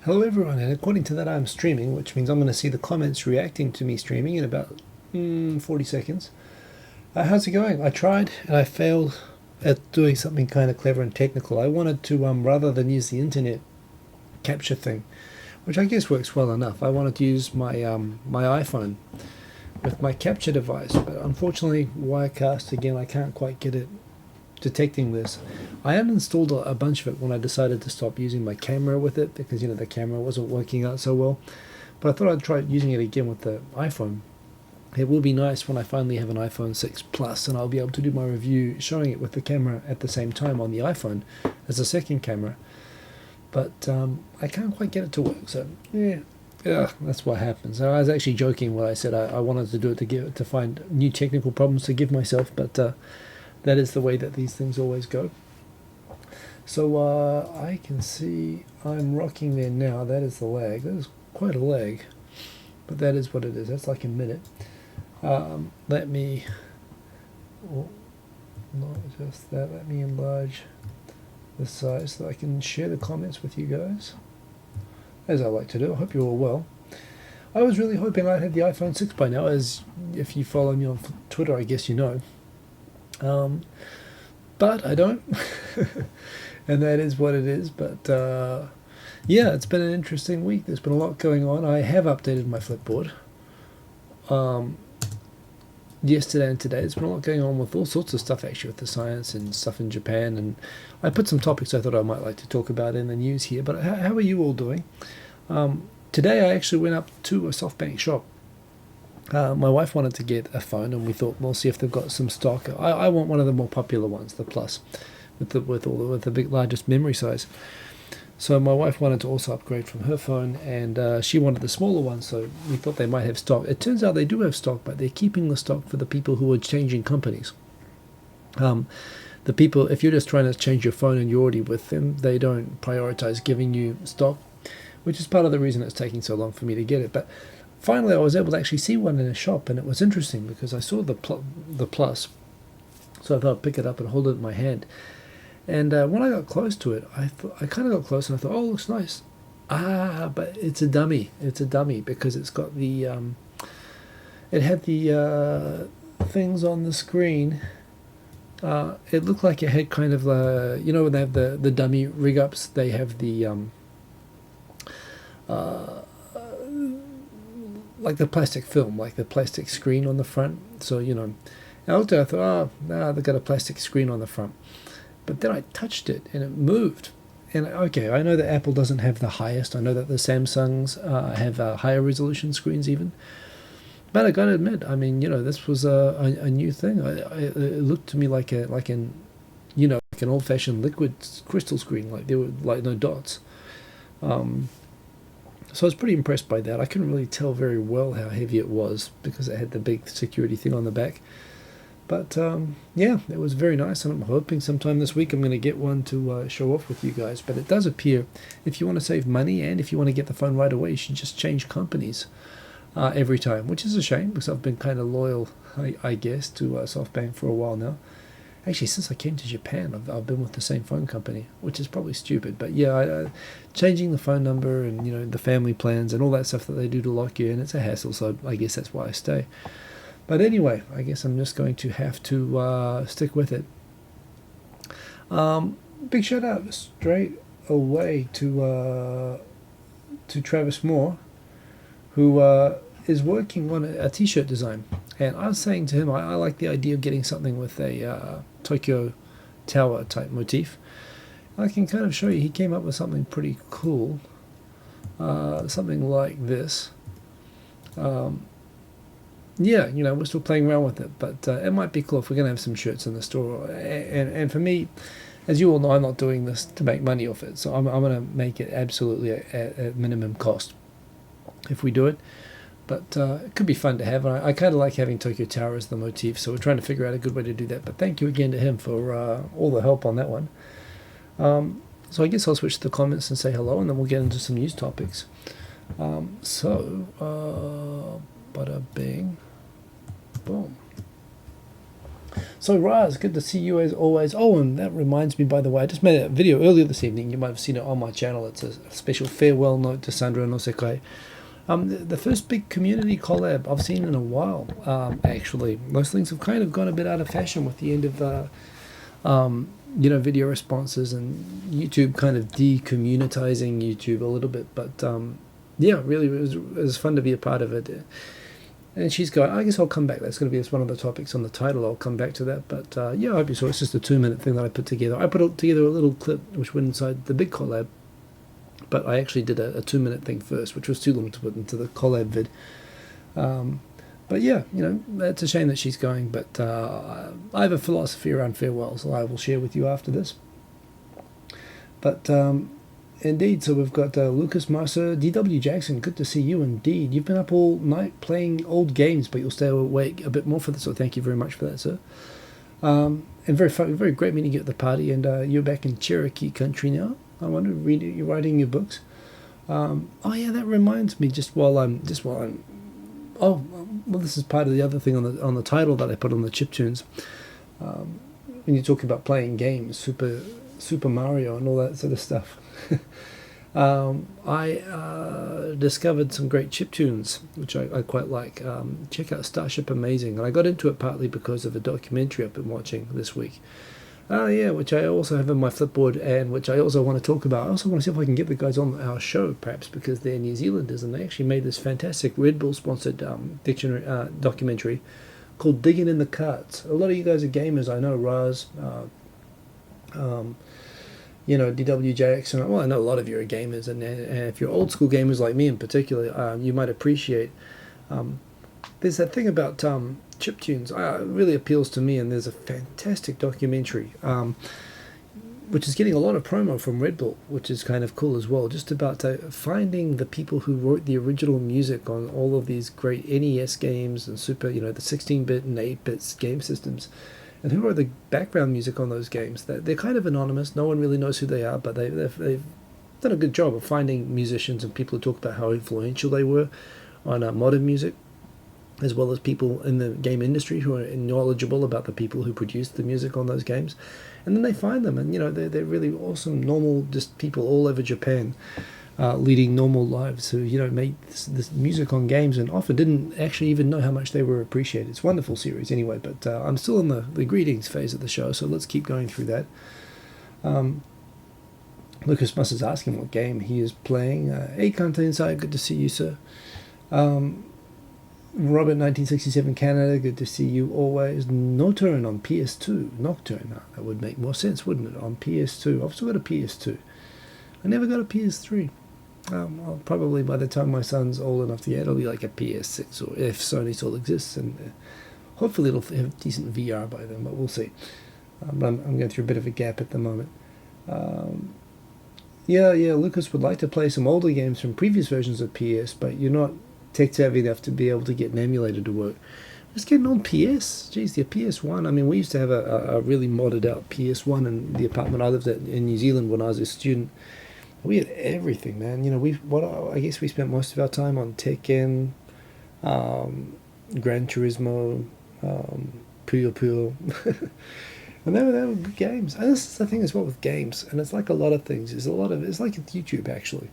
Hello everyone, and according to that I'm streaming, which means I'm going to see the comments reacting to me streaming in about 40 seconds. How's it going? I tried and I failed at doing something kind of clever and technical. I wanted to, rather than use the internet capture thing, which I guess works well enough, I wanted to use my iPhone with my capture device, but unfortunately Wirecast, again, I can't quite get it detecting this. I uninstalled a bunch of it when I decided to stop using my camera with it because the camera wasn't working out so well, but I thought I'd try using it again with the iPhone. It will be nice when I finally have an iPhone 6 Plus and I'll be able to do my review showing it with the camera at the same time on the iPhone as a second camera, but I can't quite get it to work, so yeah, that's what happens. I was actually joking when I said I wanted to do it to find new technical problems to give myself, but that is the way that these things always go. So I can see I'm rocking there now. That is the lag. That is quite a lag, but that is what it is. That's like a minute. Let me not just that. Let me enlarge the size so that I can share the comments with you guys, as I like to do. I hope you're all well. I was really hoping I'd have the iPhone 6 by now, as if you follow me on Twitter, I guess you know. But I don't, and that is what it is. But yeah, it's been an interesting week. There's been a lot going on. I have updated my Flipboard yesterday and today. There's been a lot going on with all sorts of stuff, actually, with the science and stuff in Japan, and I put some topics I thought I might like to talk about in the news here. But how are you all doing? Today I actually went up to a SoftBank shop. My wife wanted to get a phone, and we thought we'll see if they've got some stock. I want one of the more popular ones, the Plus, with the big largest memory size. So my wife wanted to also upgrade from her phone, and she wanted the smaller one. So we thought they might have stock. It turns out they do have stock, but they're keeping the stock for the people who are changing companies. The people, if you're just trying to change your phone and you're already with them, they don't prioritize giving you stock, which is part of the reason it's taking so long for me to get it. But finally, I was able to actually see one in a shop, and it was interesting because I saw the Plus, so I thought I'd pick it up and hold it in my hand. And when I got close to it, I kind of got close, and I thought, oh, it looks nice. But it's a dummy. It's a dummy because it's got the it had the things on the screen. It looked like it had kind of when they have the dummy rig ups, they have the like the plastic film, like the plastic screen on the front. So, I looked at it, I thought, they've got a plastic screen on the front. But then I touched it and it moved. And okay, I know that Apple doesn't have the highest. I know that the Samsungs have higher resolution screens even. But I gotta admit, I mean, this was a new thing. It looked to me like an old-fashioned liquid crystal screen, like there were like no dots. So I was pretty impressed by that. I couldn't really tell very well how heavy it was because it had the big security thing on the back. But yeah, it was very nice, and I'm hoping sometime this week I'm going to get one to show off with you guys. But it does appear if you want to save money and if you want to get the phone right away, you should just change companies every time, which is a shame because I've been kind of loyal, I guess, to SoftBank for a while now. Actually, since I came to Japan, I've been with the same phone company, which is probably stupid. But yeah, changing the phone number and the family plans and all that stuff that they do to lock you in, it's a hassle. So I guess that's why I stay. But anyway, I guess I'm just going to have to stick with it. Big shout out straight away to Travis Moore, who is working on a t-shirt design. And I was saying to him, I like the idea of getting something with a Tokyo Tower type motif. I can kind of show you, he came up with something pretty cool. Something like this. Yeah, we're still playing around with it, but it might be cool if we're going to have some shirts in the store. And for me, as you all know, I'm not doing this to make money off it, so I'm going to make it absolutely at minimum cost if we do it. But it could be fun to have. I kind of like having Tokyo Tower as the motif, so we're trying to figure out a good way to do that. But thank you again to him for all the help on that one. So I guess I'll switch to the comments and say hello, and then we'll get into some news topics. Bada bing, boom. So Raz, good to see you as always. Oh, and that reminds me, by the way, I just made a video earlier this evening. You might have seen it on my channel. It's a special farewell note to Sandra no Sekai. The first big community collab I've seen in a while, actually. Most things have kind of gone a bit out of fashion with the end of, video responses and YouTube kind of decommunitizing YouTube a little bit. But, really, it was fun to be a part of it. And she's going, I guess I'll come back. That's going to be one of the topics on the title. I'll come back to that. But, I hope you saw. It's just a 2-minute thing that I put together. I put together a little clip which went inside the big collab. But I actually did a 2-minute thing first, which was too long to put into the collab vid. But yeah, it's a shame that she's going. But I have a philosophy around farewells that I will share with you after this. But indeed, so we've got Lucas Mercer, DW Jackson, good to see you indeed. You've been up all night playing old games, but you'll stay awake a bit more for this, so thank you very much for that, sir. And very fun, very great meeting you at the party, and you're back in Cherokee country now. I wonder, you're writing your books. Oh yeah, that reminds me. Oh, well, this is part of the other thing on the title that I put on the Chiptunes. When you talk about playing games, Super Mario and all that sort of stuff. I discovered some great chiptunes, which I quite like. Check out Starship Amazing, and I got into it partly because of a documentary I've been watching this week. Which I also have in my Flipboard, and which I also want to talk about. I also want to see if I can get the guys on our show, perhaps, because they're New Zealanders, and they actually made this fantastic Red Bull-sponsored documentary called Digging in the Carts. A lot of you guys are gamers, I know, Raz, DW Jackson. Well, I know a lot of you are gamers, and if you're old school gamers like me in particular, you might appreciate. There's that thing about chiptunes really appeals to me, and there's a fantastic documentary which is getting a lot of promo from Red Bull, which is kind of cool as well, just about finding the people who wrote the original music on all of these great NES games and the 16-bit and 8-bit game systems, and who wrote the background music on those games. They're kind of anonymous. No one really knows who they are, but they've done a good job of finding musicians and people who talk about how influential they were on modern music, as well as people in the game industry who are knowledgeable about the people who produced the music on those games. And then they find them, and they're really awesome, normal, just people all over Japan, leading normal lives who made this music on games and often didn't actually even know how much they were appreciated. It's a wonderful series anyway, but I'm still in the greetings phase of the show, so let's keep going through that. Lucas Muss is asking what game he is playing. Hey, Kanta Inside, good to see you, sir. Robert 1967 Canada, good to see you always. Nocturne on PS2. Nocturne, that would make more sense, wouldn't it? On PS2. I've still got a PS2. I never got a PS3. I'll probably, by the time my son's old enough to get, it'll be like a PS6, or if Sony still exists, and hopefully it'll have decent VR by then, but we'll see. But I'm going through a bit of a gap at the moment. Lucas would like to play some older games from previous versions of PS, but you're not tech savvy enough to be able to get an emulator to work. Just getting on PS. Geez, the PS1. I mean, we used to have a really modded out PS1 in the apartment I lived at in New Zealand when I was a student. We had everything, man. I guess we spent most of our time on Tekken, Gran Turismo, Puyo Puyo. And they were good games. And this is the thing as well with games, and it's like a lot of things. It's like with YouTube, actually.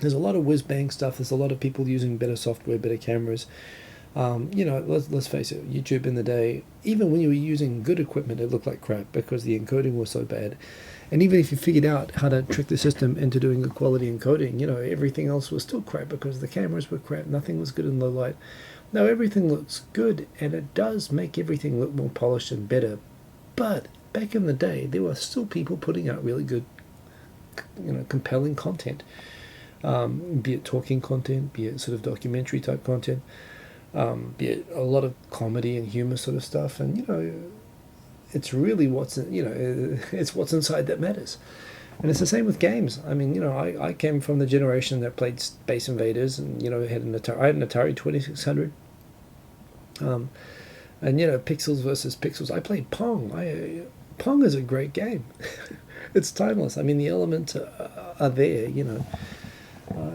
There's a lot of whiz-bang stuff. There's a lot of people using better software, better cameras. Let's face it, YouTube in the day, even when you were using good equipment, it looked like crap because the encoding was so bad. And even if you figured out how to trick the system into doing good quality encoding, everything else was still crap because the cameras were crap. Nothing was good in low light. Now everything looks good, and it does make everything look more polished and better. But back in the day, there were still people putting out really good, compelling content. Be it talking content, be it sort of documentary type content, be it a lot of comedy and humor sort of stuff, and it's really it's what's inside that matters. And it's the same with games. I mean, I came from the generation that played Space Invaders, and I had an Atari 2600. And pixels versus pixels. I played Pong. Pong is a great game. It's timeless. I mean, the elements are there.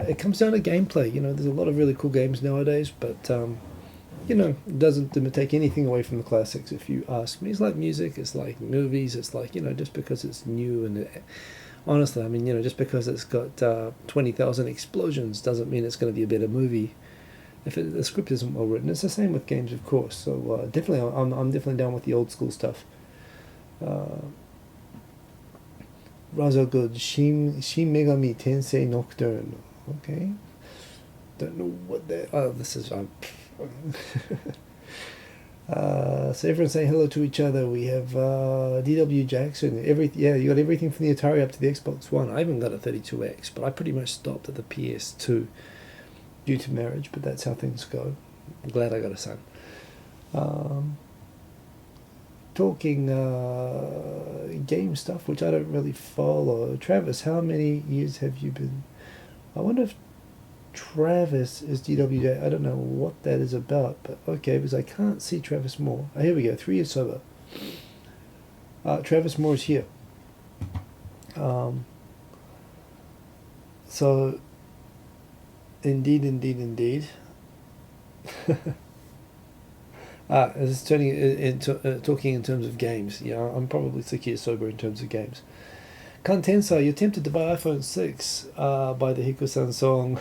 It comes down to gameplay. There's a lot of really cool games nowadays, but doesn't take anything away from the classics, if you ask me. It's like music, it's like movies, it's like, just because it's new and honestly, I mean, just because it's got 20,000 explosions doesn't mean it's going to be a better movie if the script isn't well written. It's the same with games, of course. So definitely, I'm definitely down with the old school stuff. Rather good. Shin Megami Tensei Nocturne. Okay. Don't know what that. Oh, this is. So everyone's saying hello to each other. We have DW Jackson. You got everything from the Atari up to the Xbox One. I haven't got a 32X, but I pretty much stopped at the PS2 due to marriage. But that's how things go. I'm glad I got a son. Talking game stuff, which I don't really follow. Travis, how many years have you been? I wonder if Travis is DWJ. I don't know what that is about, but okay, because I can't see Travis Moore. Oh, here we go, 3 years sober. Travis Moore is here. So, indeed. It's turning into talking in terms of games. I'm probably 6 years sober in terms of games. Kantensa, you're tempted to buy iPhone 6 by the Hiko-san song,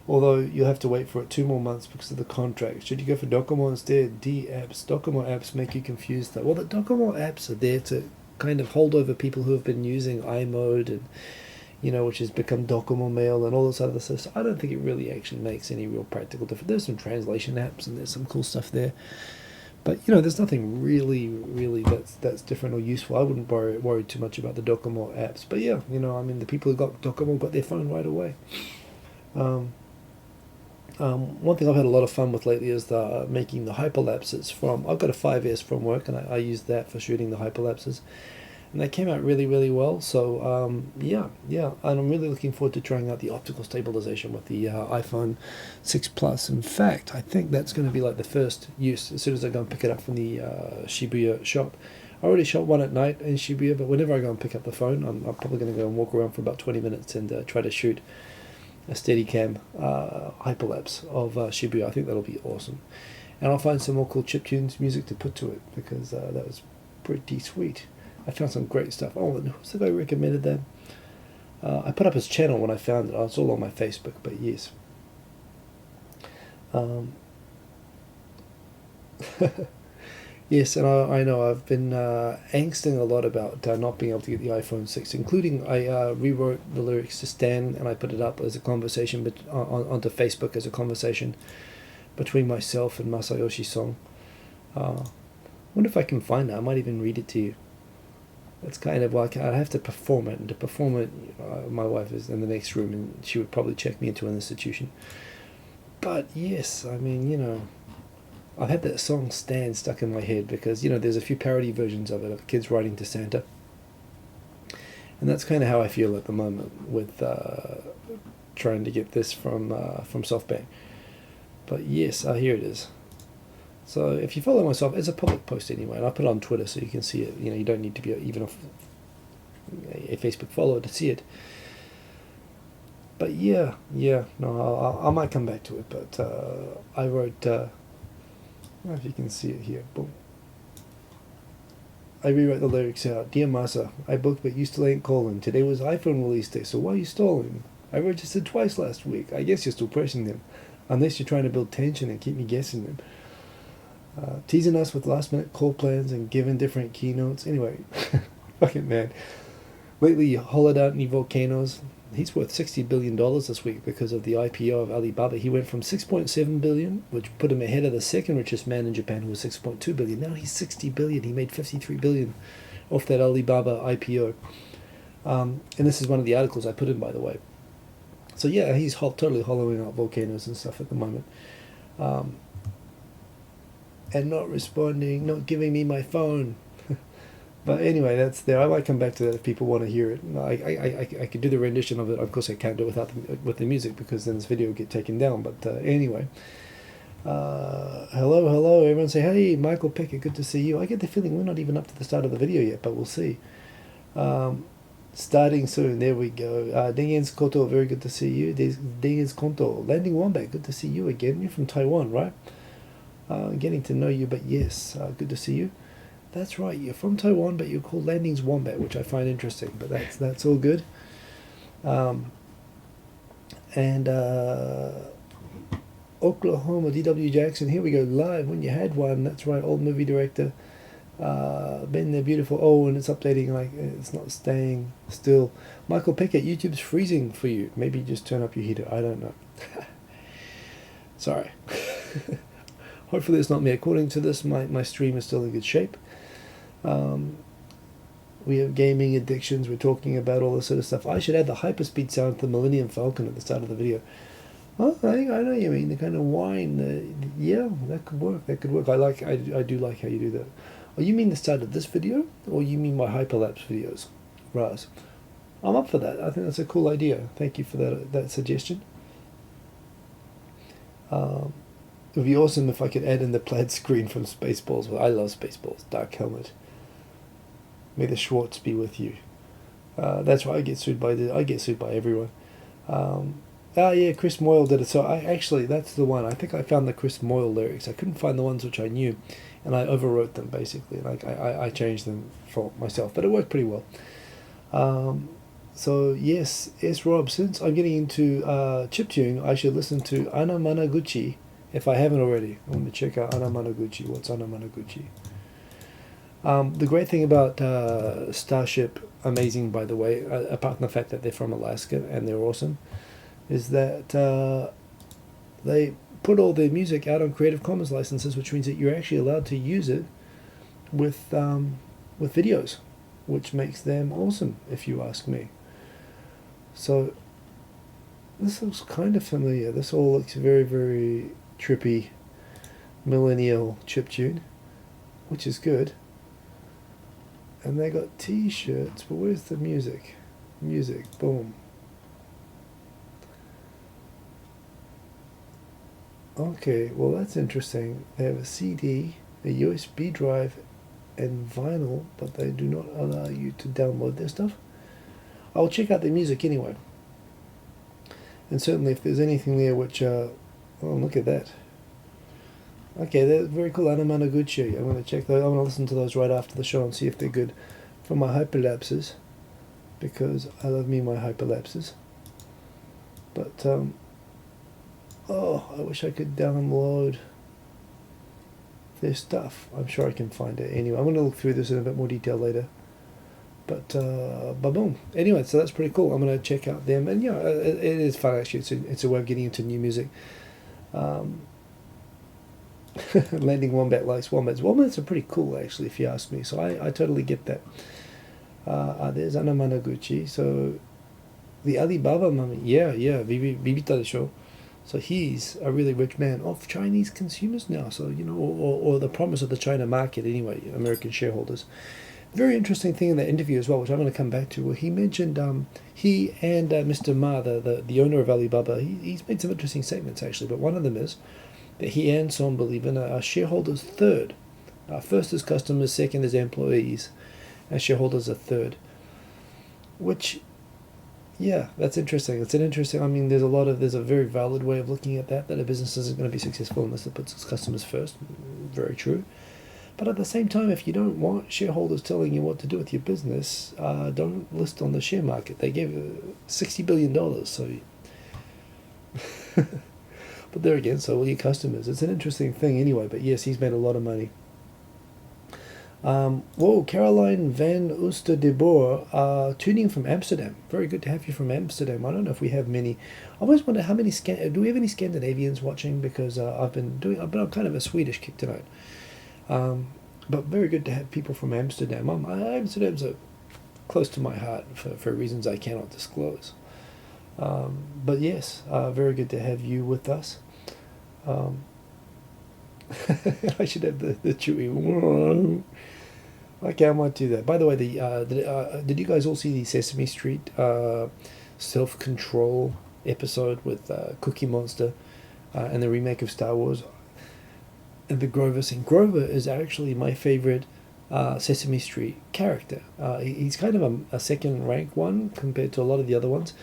although you'll have to wait for it 2 more months because of the contract. Should you go for Docomo instead? D-apps. Docomo apps make you confused though. Well, the Docomo apps are there to kind of hold over people who have been using iMode and which has become Docomo Mail and all this other stuff. So I don't think it really actually makes any real practical difference. There's some translation apps and there's some cool stuff there. But, there's nothing really that's different or useful. I wouldn't worry too much about the Docomo apps. But yeah, I mean, the people who got Docomo got their phone right away. One thing I've had a lot of fun with lately is making the hyperlapses from... I've got a 5S from work and I use that for shooting the hyperlapses. And they came out really well. So yeah, and I'm really looking forward to trying out the optical stabilization with the iPhone 6 Plus. In fact, I think that's going to be like the first use as soon as I go and pick it up from the Shibuya shop. I already shot one at night in Shibuya, but whenever I go and pick up the phone, I'm probably going to go and walk around for about 20 minutes and try to shoot a Steadicam hyperlapse of Shibuya. I think that'll be awesome. And I'll find some more cool Chiptunes music to put to it because that was pretty sweet. I found some great stuff. Oh, who's the guy who recommended that? I put up his channel when I found it. It's all on my Facebook, but yes. Yes, and I know I've been angsting a lot about not being able to get the iPhone 6, including I rewrote the lyrics to Stan and I put it up as a conversation onto Facebook as a conversation between myself and Masayoshi Song. Wonder if I can find it. I might even read it to you. It's kind of like I have to perform it, and to perform it, my wife is in the next room, and she would probably check me into an institution. But yes, I mean, I've had that song "Stan" stuck in my head because there's a few parody versions of it of kids writing to Santa, and that's kind of how I feel at the moment with trying to get this from SoftBank. But yes, here it is. So if you follow myself, it's a public post anyway, and I put it on Twitter so you can see it. You don't need to be even a Facebook follower to see it. But yeah, no, I might come back to it. But I wrote, I don't know if you can see it here. Boom. I rewrote the lyrics out. Dear Masa, I booked but you still ain't calling. Today was iPhone release day, so why are you stalling? I registered twice last week. I guess you're still pressing them, unless you're trying to build tension and keep me guessing them. Teasing us with last minute call plans and giving different keynotes. Anyway, fucking man. Lately you hollowed out any volcanoes. He's worth $60 billion this week because of the IPO of Alibaba. He went from 6.7 billion, which put him ahead of the second richest man in Japan, who was 6.2 billion. Now he's 60 billion. He made 53 billion off that Alibaba IPO. And this is one of the articles I put in, by the way. So yeah, he's totally hollowing out volcanoes and stuff at the moment. And not responding, not giving me my phone. But anyway, that's there. I might come back to that if people want to hear it. I could do the rendition of it. Of course, I can't do it with the music because then this video will get taken down. But anyway, hello. Everyone say, hey, Michael Pickett, good to see you. I get the feeling we're not even up to the start of the video yet, but we'll see. Starting soon. There we go. Dengen's Koto, very good to see you. Dengen's Konto. Landing Wombat, good to see you again. You're from Taiwan, right? getting to know you. But yes, good to see you. That's right, you're from Taiwan, but you're called Landings Wombat, which I find interesting. But that's all good. And Oklahoma, D.W. Jackson, here we go, live when you had one. That's right, old movie director. Been there, beautiful. Oh, and it's updating, like it's not staying still. Michael Pickett, YouTube's freezing for you. Maybe just turn up your heater. I don't know. Sorry. Hopefully it's not me. According to this, my stream is still in good shape. We have gaming addictions. We're talking about all this sort of stuff. I should add the hyperspeed sound to the Millennium Falcon at the start of the video. Oh, I know what you mean. The kind of whine. Yeah, that could work. That could work. I do like how you do that. Oh, you mean the start of this video, or you mean my hyperlapse videos? Raz. I'm up for that. I think that's a cool idea. Thank you for that suggestion. It would be awesome if I could add in the plaid screen from Spaceballs. Well, I love Spaceballs. Dark Helmet. May the Schwartz be with you. That's why I get sued by everyone. Yeah, Chris Moyle did it. So that's the one. I think I found the Chris Moyle lyrics. I couldn't find the ones which I knew, and I overwrote them basically. Like I changed them for myself, but it worked pretty well. So yes, Rob. Since I'm getting into chiptune, I should listen to Ana Managuchi if I haven't already. I want to check out Ana Managuchi. What's Ana Managuchi? The great thing about Starship, amazing by the way, apart from the fact that they're from Alaska and they're awesome, is that they put all their music out on Creative Commons licenses, which means that you're actually allowed to use it with videos, which makes them awesome, if you ask me. So this looks kind of familiar. This all looks very, very trippy, millennial chiptune, which is good. And they got t-shirts, but where's the music? Music, boom. Okay, well that's interesting. They have a CD, a USB drive, and vinyl, but they do not allow you to download their stuff. I'll check out their music anyway. And certainly if there's anything there which, oh look at that. Okay, they're very cool. Ana Managuchi. I'm going to check those. I'm going to listen to those right after the show and see if they're good for my hyperlapses, because I love me my hyperlapses. But oh, I wish I could download their stuff. I'm sure I can find it anyway. I'm going to look through this in a bit more detail later. But boom. Anyway, so that's pretty cool. I'm going to check out them, and yeah, it is fun actually. It's a way of getting into new music. Landing Wombat likes wombats. Wombats are pretty cool actually, if you ask me. So I totally get that. There's Ana Managuchi. So the Alibaba mummy, yeah, Bibita desho. So he's a really rich man of Chinese consumers now. So or the promise of the China market anyway. American shareholders. Very interesting thing in that interview as well, which I'm going to come back to, where he mentioned he and Mr. Ma, the owner of Alibaba, he's made some interesting statements actually, but one of them is that he and Son believe in a shareholders third. First is customers, second is employees, and shareholders are third. Which, yeah, that's interesting. It's an interesting, I mean, there's a very valid way of looking at that a business isn't going to be successful unless it puts its customers first. Very true. But at the same time, if you don't want shareholders telling you what to do with your business, don't list on the share market. They gave $60 billion, so... But there again, so will your customers. It's an interesting thing anyway, but yes, he's made a lot of money. Whoa, Caroline van Ooster de Boer, tuning from Amsterdam. Very good to have you from Amsterdam. I don't know if we have many. I always wonder how many, do we have any Scandinavians watching? Because I've been kind of a Swedish kick tonight. But very good to have people from Amsterdam. Amsterdam's close to my heart for reasons I cannot disclose. But yes, very good to have you with us. I should have the chewy. Okay, I might do that. By the way, did you guys all see the Sesame Street self-control episode with Cookie Monster and the remake of Star Wars? And the Grover scene. Grover is actually my favorite Sesame Street character. He's kind of a second-rank one compared to a lot of the other ones.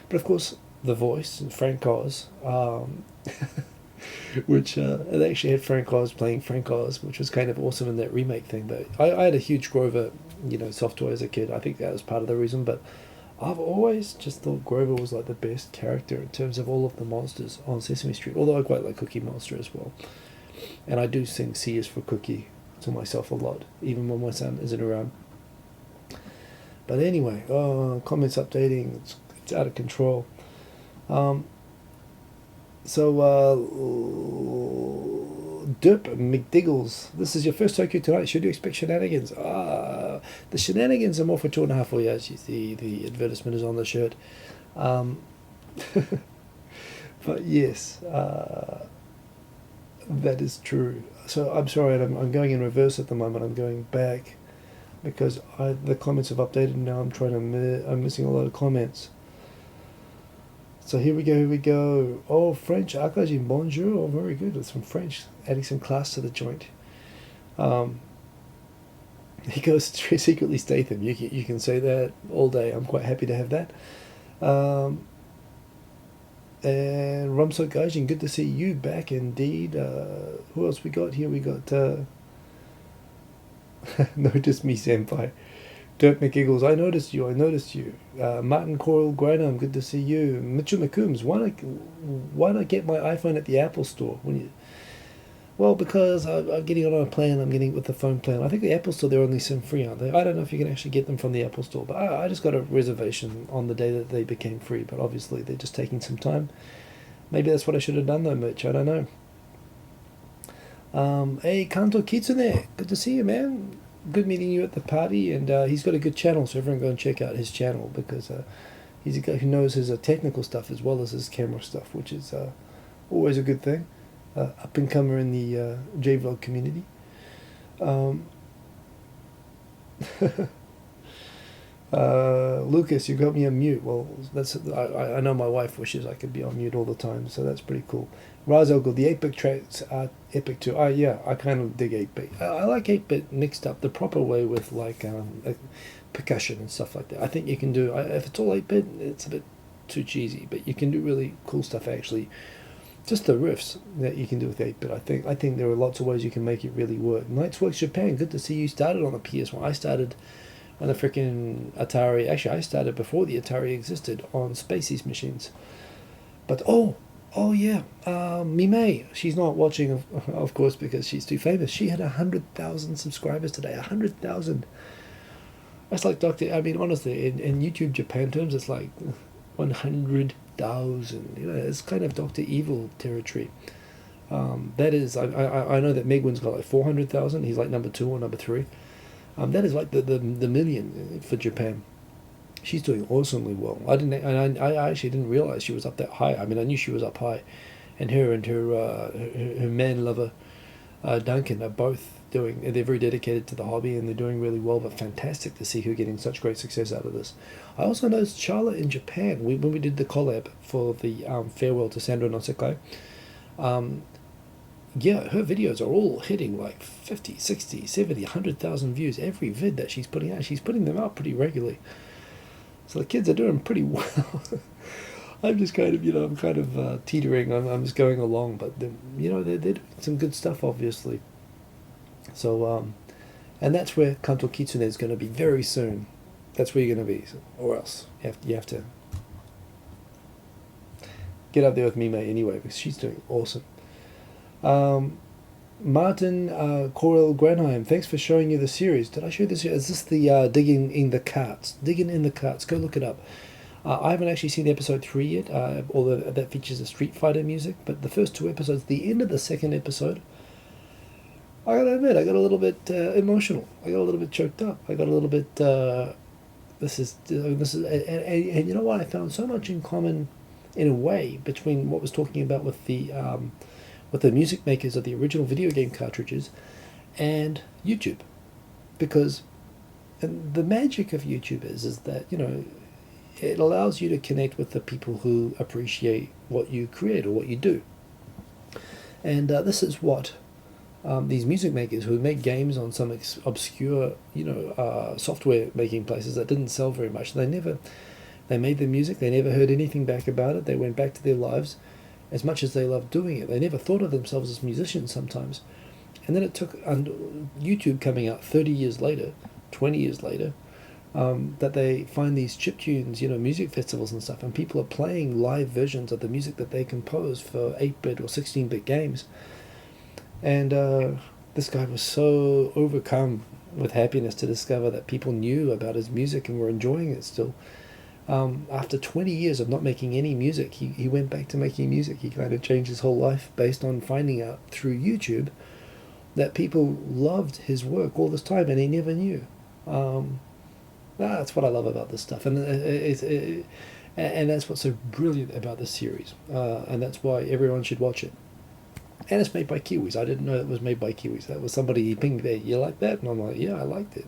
But of course, the voice, Frank Oz, which it actually had Frank Oz playing Frank Oz, which was kind of awesome in that remake thing. But I had a huge Grover, soft toy as a kid. I think that was part of the reason. But I've always just thought Grover was like the best character in terms of all of the monsters on Sesame Street. Although I quite like Cookie Monster as well, and I do sing "C is for Cookie" to myself a lot, even when my son isn't around. But anyway, comments updating. It's out of control. Derp McDiggles, this is your first Tokyo tonight. Should you expect shenanigans? The shenanigans are more for 2.5 Oyajis. The advertisement is on the shirt. But yes, that is true. So I'm sorry, I'm going in reverse at the moment. I'm going back because the comments have updated now. I'm missing a lot of comments. So here we go. Oh, French, Akajin, bonjour. Oh, very good. It's from French. Adding some class to the joint. He goes, secretly Statham. You can say that all day. I'm quite happy to have that. And Rumso Gaijin, good to see you back indeed. Who else we got here? We got Notice Me Senpai. Dirk McEagles, I noticed you. Martin Coral Granum, good to see you. Mitchell McCombs, why not get my iPhone at the Apple Store? Well, because I'm getting it on a plan. I'm getting it with the phone plan. I think the Apple Store, they're only SIM free, aren't they? I don't know if you can actually get them from the Apple Store, but I just got a reservation on the day that they became free. But obviously, they're just taking some time. Maybe that's what I should have done, though, Mitch. I don't know. Hey, Kanto Kitsune, good to see you, man. Good meeting you at the party, and he's got a good channel, so everyone go and check out his channel because he's a guy who knows his technical stuff as well as his camera stuff, which is always a good thing. Up and comer in the J-Vlog community. Lucas, you got me on mute. Well, I know my wife wishes I could be on mute all the time, so that's pretty cool. Razogul, the 8-bit tracks are epic too. Yeah, I kind of dig 8-bit. I like 8-bit mixed up the proper way with like percussion and stuff like that. I think you can do, if it's all 8-bit, it's a bit too cheesy, but you can do really cool stuff actually. Just the riffs that you can do with 8-bit. I think there are lots of ways you can make it really work. Nightsworks Japan, good to see you started on the PS1. I started on the freaking Atari. Actually, I started before the Atari existed on Spacey's machines. But oh yeah, Mimei. She's not watching, of course, because she's too famous. She had 100,000 subscribers today. 100,000. That's like honestly, in YouTube Japan terms, it's like 100,000. It's kind of Dr. Evil territory. That is, I know that Megwin's got like 400,000. He's like number 2 or number 3. That is like the million for Japan. She's doing awesomely well. I actually didn't realize she was up that high. I mean, I knew she was up high, and her man lover, Duncan, are both doing. They're very dedicated to the hobby, and they're doing really well. But fantastic to see her getting such great success out of this. I also noticed Charlotte in Japan. When we did the collab for the farewell to Sandro no Sekai. Yeah, her videos are all hitting like 50, 60, 70, 100,000 views every vid that she's putting out. She's putting them out pretty regularly. So the kids are doing pretty well. I'm just kind of, I'm kind of teetering. I'm just going along, but they're doing some good stuff, obviously. So, and that's where Kanto Kitsune is going to be very soon. That's where you're going to be, or else you have to get up there with Mime anyway, because she's doing awesome. Martin Corel Granheim, thanks for showing you the series. Did I show this? Is this the Digging in the Carts? Digging in the Carts. Go look it up. I haven't actually seen episode 3 yet, although that features the Street Fighter music. But the first 2 episodes, the end of the second episode, I gotta admit, I got a little bit emotional. I got a little bit choked up. I got a little bit. This is, and you know what? I found so much in common, in a way, between what was talking about with the music makers of the original video game cartridges and YouTube. Because the magic of YouTube is that, it allows you to connect with the people who appreciate what you create or what you do. And this is what these music makers who make games on some obscure, software making places that didn't sell very much. They made the music, they never heard anything back about it, they went back to their lives, as much as they love doing it. They never thought of themselves as musicians sometimes. And then it took YouTube coming out 30 years later, 20 years later, that they find these chiptunes, music festivals and stuff, and people are playing live versions of the music that they composed for 8-bit or 16-bit games. And this guy was so overcome with happiness to discover that people knew about his music and were enjoying it still. After 20 years of not making any music, he went back to making music. He kind of changed his whole life based on finding out through YouTube that people loved his work all this time, and he never knew. That's what I love about this stuff, and and that's what's so brilliant about this series, and that's why everyone should watch it. And it's made by Kiwis. I didn't know it was made by Kiwis. That was somebody pinged there. You like that? And I'm like, yeah, I liked it.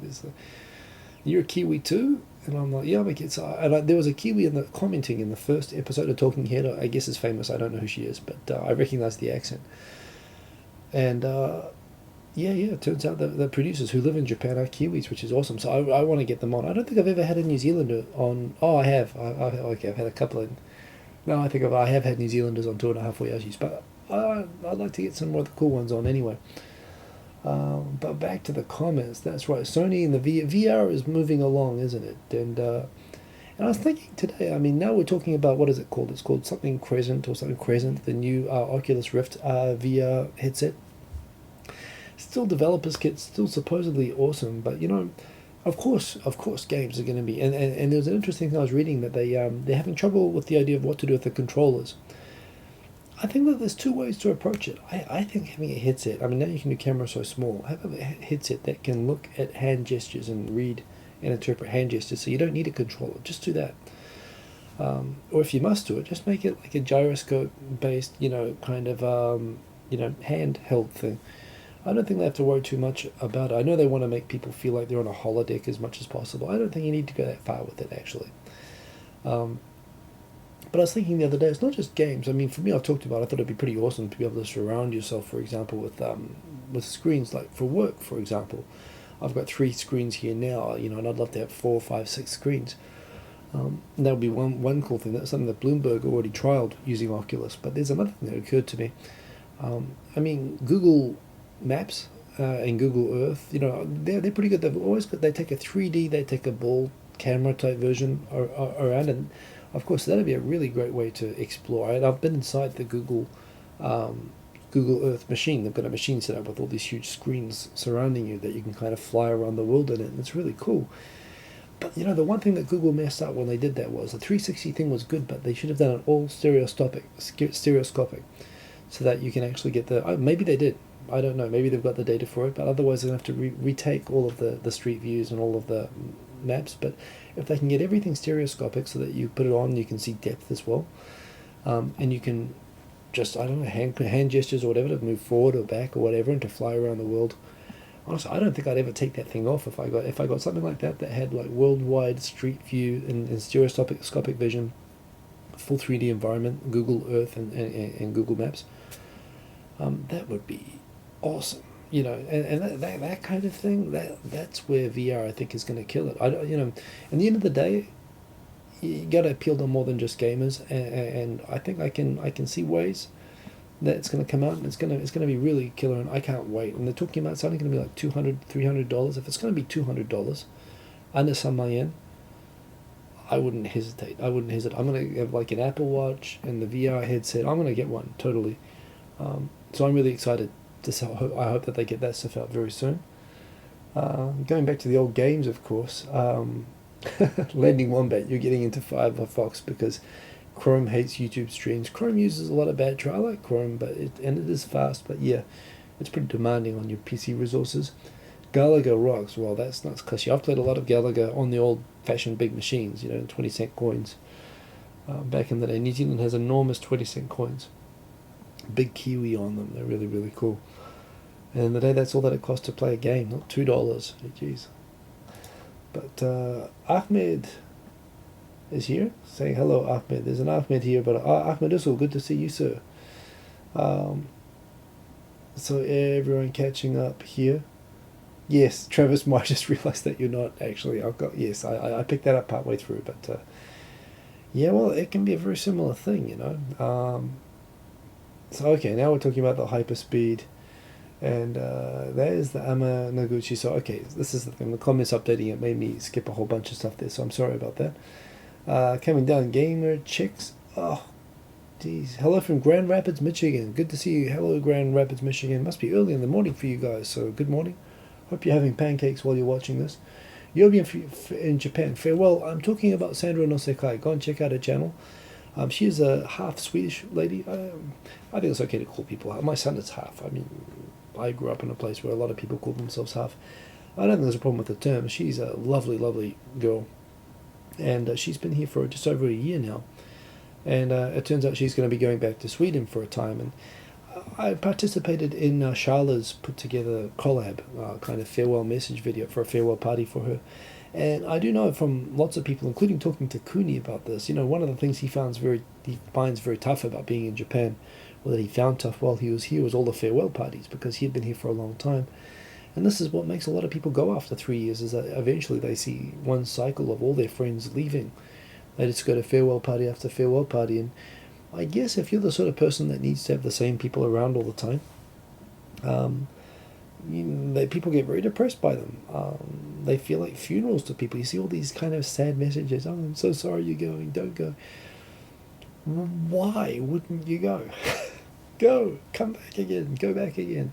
You're a Kiwi too? And I'm like, yeah, I'm a kid. There was a Kiwi commenting in the first episode of Talking Head. I guess is famous. I don't know who she is, but I recognize the accent. And it turns out that the producers who live in Japan are Kiwis, which is awesome. So I want to get them on. I don't think I've ever had a New Zealander on. Oh, I have. Okay, I've had a couple of. No, I have had New Zealanders on 2.5 Oyajis, but I'd like to get some more of the cool ones on anyway. But back to the comments. That's right. Sony and the VR is moving along, isn't it? And I was thinking today. I mean, now we're talking about what is it called? It's called something Crescent, the new Oculus Rift VR headset. Still developers kit, still supposedly awesome, but of course games are going to be, and there's an interesting thing I was reading that they're having trouble with the idea of what to do with the controllers. I think that there's two ways to approach it. I think having a headset, I mean, now you can do cameras so small, have a headset that can look at hand gestures and read and interpret hand gestures, so you don't need a controller. Just do that. Or if you must do it, just make it like a gyroscope based, kind of handheld thing. I don't think they have to worry too much about it. I know they want to make people feel like they're on a holodeck as much as possible. I don't think you need to go that far with it, actually. But I was thinking the other day, it's not just games. I mean, for me, I've talked about, I thought it'd be pretty awesome to be able to surround yourself, for example, with screens, like for work, for example. I've got 3 screens here now, and I'd love to have 4, 5, 6 screens. And that would be one cool thing. That's something that Bloomberg already trialed using Oculus. But there's another thing that occurred to me. I mean, Google Maps and Google Earth, they're pretty good. They take a 3D, they take a ball camera type version around, and of course that'd be a really great way to explore. I've been inside the Google Earth machine. They've got a machine set up with all these huge screens surrounding you that you can kind of fly around the world in it, and it's really cool. But the one thing that Google messed up when they did that was the 360 thing was good, but they should have done it all stereoscopic, so that you can actually get maybe they did. I don't know, maybe they've got the data for it, but otherwise they're going to have to retake all of the street views and all of the maps. But if they can get everything stereoscopic so that you put it on, you can see depth as well, and you can just, I don't know, hand gestures or whatever to move forward or back or whatever and to fly around the world. Honestly, I don't think I'd ever take that thing off if I got something like that had like worldwide street view and stereoscopic vision, full 3D environment, Google Earth and Google Maps. That would be awesome, and that kind of thing. That's where VR I think is going to kill it. At the end of the day, you got to appeal to more than just gamers, and I think I can see ways that it's going to come out and it's going to be really killer, and I can't wait. And they're talking about it's only going to be like $200-$300. If it's going to be $200 under some yen, I wouldn't hesitate. I'm going to have like an Apple Watch and the VR headset. I'm going to get one totally. So I'm really excited to sell. I hope that they get that stuff out very soon. Going back to the old games, of course. Landing Wombat, you're getting into Firefox because Chrome hates YouTube streams. Chrome uses a lot of battery. I like Chrome, it is fast, but yeah, it's pretty demanding on your PC resources. Galaga rocks. Well, that's not cushy. I've played a lot of Galaga on the old-fashioned big machines, 20-cent coins. Back in the day, New Zealand has enormous 20-cent coins. Big Kiwi on them. They're really, really cool. And in the day, that's all that it costs to play a game, not $2. Jeez. But Ahmed is here, saying hello, Ahmed. There's an Ahmed here, but Ahmed Usul, good to see you, sir. So everyone catching up here. Yes, Travis, I just realised that you're not actually. I picked that up partway through, but yeah, well, it can be a very similar thing, So okay, now we're talking about the hyperspeed, and there's the Ama Noguchi. So okay, this is the thing. The comments updating it made me skip a whole bunch of stuff there, so I'm sorry about that. Coming down, Gamer Chicks. Oh, geez. Hello from Grand Rapids, Michigan. Good to see you. Hello, Grand Rapids, Michigan. Must be early in the morning for you guys, so good morning. Hope you're having pancakes while you're watching this. Yobi in Japan. Farewell. I'm talking about Sandra no Sekai. Go and check out her channel. She is a half Swedish lady. I think it's okay to call people half. My son is half. I mean, I grew up in a place where a lot of people call themselves half. I don't think there's a problem with the term. She's a lovely, lovely girl. And she's been here for just over a year now. And it turns out she's going to be going back to Sweden for a time. And I participated in Charla's put together collab, kind of farewell message video for a farewell party for her. And I do know from lots of people, including talking to Kuni about this, you know, one of the things he finds very tough about being in Japan, or that he found tough while he was here, was all the farewell parties, because he had been here for a long time. And this is what makes a lot of people go after 3 years, is that eventually they see one cycle of all their friends leaving. They just go to farewell party after farewell party. And I guess if you're the sort of person that needs to have the same people around all the time, people get very depressed by them. They feel like funerals to people. You see all these kind of sad messages. Oh, I'm so sorry you're going. Don't go. Why wouldn't you go? Go. Come back again. Go back again.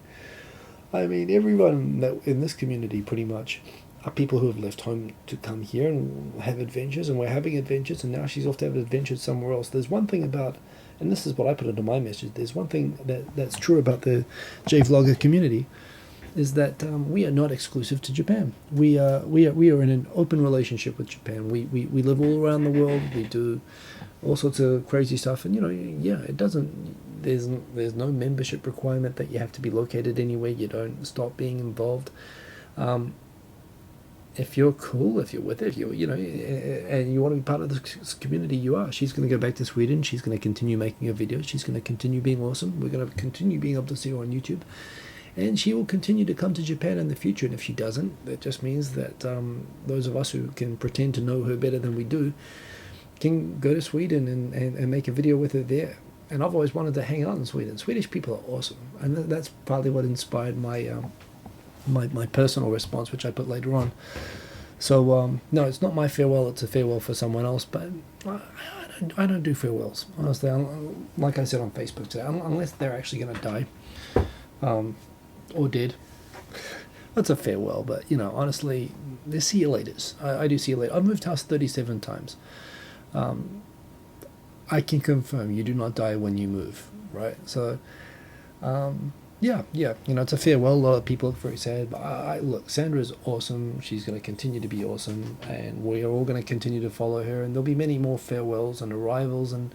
I mean, everyone that in this community pretty much are people who have left home to come here and have adventures, and we're having adventures, and now she's off to have adventures somewhere else. There's one thing about, and this is what I put into my message, there's one thing that's true about the J-Vlogger community, is that we are not exclusive to Japan. We are in an open relationship with Japan. We live all around the world. We do all sorts of crazy stuff, and it doesn't. There's no membership requirement that you have to be located anywhere. You don't stop being involved. If you're cool, if you're with it, and you want to be part of this community, you are. She's going to go back to Sweden. She's going to continue making her videos. She's going to continue being awesome. We're going to continue being able to see her on YouTube. And she will continue to come to Japan in the future. And if she doesn't, that just means that those of us who can pretend to know her better than we do can go to Sweden and make a video with her there. And I've always wanted to hang out in Sweden. Swedish people are awesome. And that's partly what inspired my my personal response, which I put later on. So, no, it's not my farewell. It's a farewell for someone else. But I don't do farewells, honestly. Like I said on Facebook today, unless they're actually going to die. Or dead. That's a farewell, but honestly, they're see you laters. I do see you later. I've moved house 37 times. I can confirm you do not die when you move, right? So, yeah, it's a farewell. A lot of people look very sad, but look, Sandra's awesome. She's going to continue to be awesome, and we are all going to continue to follow her, and there'll be many more farewells and arrivals, and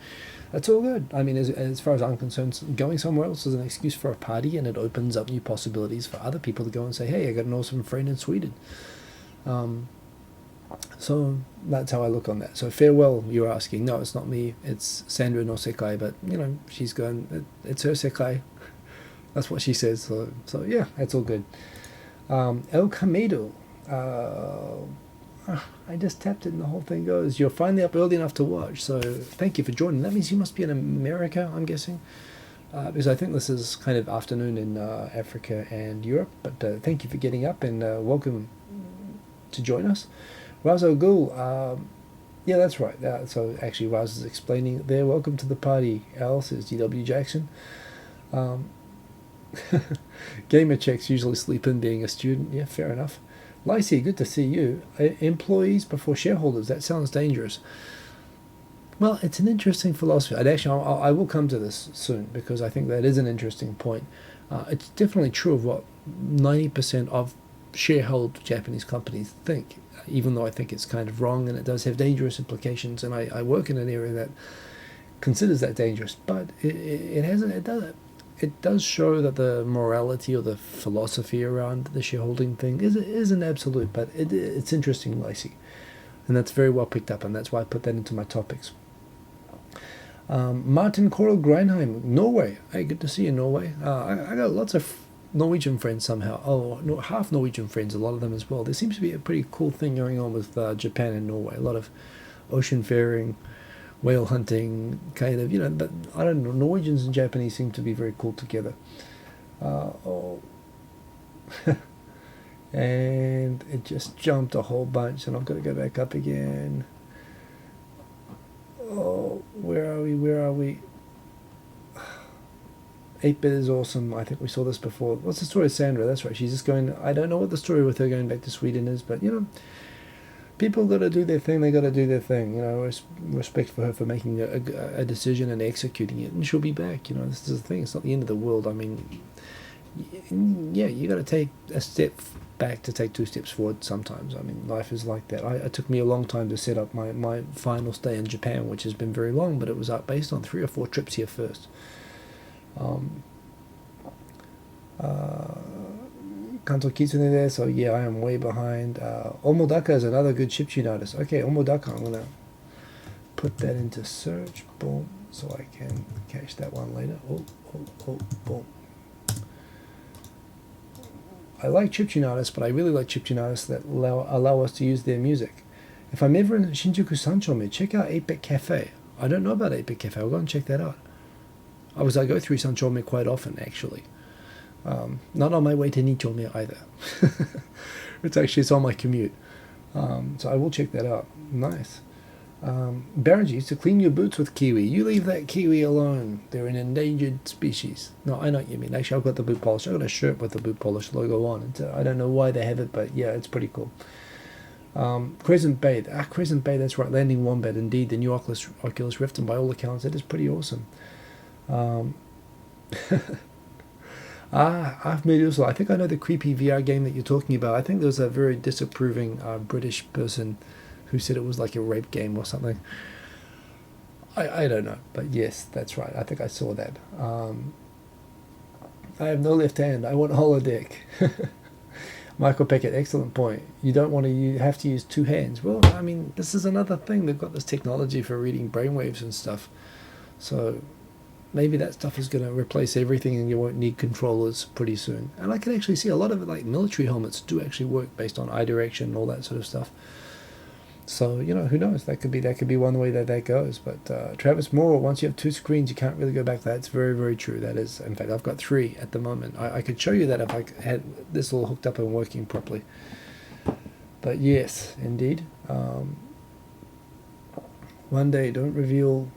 that's all good. I mean, as far as I'm concerned, going somewhere else is an excuse for a party, and it opens up new possibilities for other people to go and say, hey, I got an awesome friend in Sweden. So that's how I look on that. So farewell, you're asking. No, it's not me. It's Sandra no Sekai, but, she's going, it's her Sekai. That's what she says. So yeah, that's all good. El Camino. I just tapped it and the whole thing goes. You're finally up early enough to watch, so thank you for joining. That means you must be in America, I'm guessing, because I think this is kind of afternoon in Africa and Europe, but thank you for getting up, and welcome to join us. Razo Gul, yeah, that's right. So actually Raz is explaining it there. Welcome to the party, Al, says DW Jackson. Gamer checks usually sleep in being a student. Yeah, fair enough. Lacey, good to see you. Employees before shareholders. That sounds dangerous. Well, it's an interesting philosophy. I will come to this soon, because I think that is an interesting point. It's definitely true of what 90% of shareholder Japanese companies think, even though I think it's kind of wrong, and it does have dangerous implications, and I work in an area that considers that dangerous, but it does show that the morality or the philosophy around the shareholding thing isn't absolute, but it's interesting, Lacey. And that's very well picked up, and that's why I put that into my topics. Martin Coral Greinheim, Norway. Hey, good to see you, Norway. I got lots of Norwegian friends somehow. Oh, no, half Norwegian friends, a lot of them as well. There seems to be a pretty cool thing going on with Japan and Norway. A lot of ocean faring, whale hunting kind of, but I don't know, Norwegians and Japanese seem to be very cool together. And it just jumped a whole bunch, and I've got to go back up again. Oh, where are we? 8-bit is awesome. I think we saw this before. What's the story of Sandra? That's right. She's just going, I don't know what the story with her going back to Sweden is, but, people got to do their thing. They got to do their thing. Respect for her for making a decision and executing it, and she'll be back. This is the thing. It's not the end of the world. I mean, yeah, you got to take a step back to take 2 steps forward sometimes. I mean, life is like that. It took me a long time to set up my final stay in Japan, which has been very long, but it was based on 3 or 4 trips here first. Kanto Kitsune there, so yeah, I am way behind. Omodaka is another good chiptune artist. Okay, Omodaka, I'm going to put that into search, boom, so I can catch that one later. Boom. I like chiptune artists, but I really like chiptune artists that allow us to use their music. If I'm ever in Shinjuku Sanchome, check out 8-Bit Cafe. I don't know about 8-Bit Cafe. I'll go and check that out. I go through Sanchome quite often, actually. Not on my way to Nichome either. It's on my commute. So I will check that out. Nice. Baronji used to clean your boots with kiwi. You leave that kiwi alone. They're an endangered species. No, I know what you mean. Actually, I've got the boot polish. I've got a shirt with the boot polish logo on. I don't know why they have it, but yeah, it's pretty cool. Crescent Bay. Crescent Bay, that's right. Landing Wombat. Indeed, the new Oculus Rift, and by all accounts, it is pretty awesome. I've made also. I think I know the creepy VR game that you're talking about. I think there was a very disapproving British person who said it was like a rape game or something. I don't know, but yes, that's right. I think I saw that. I have no left hand. I want holodeck. Michael Peckett, excellent point. You don't want to. You have to use 2 hands. Well, I mean, this is another thing. They've got this technology for reading brainwaves and stuff. So maybe that stuff is going to replace everything, and you won't need controllers pretty soon. And I can actually see a lot of it, like military helmets, do actually work based on eye direction and all that sort of stuff. So, who knows? That could be one way that goes. But Travis Moore, once you have 2 screens, you can't really go back. That's very, very true. That is, in fact, I've got 3 at the moment. I could show you that if I had this all hooked up and working properly. But yes, indeed. One day, don't reveal.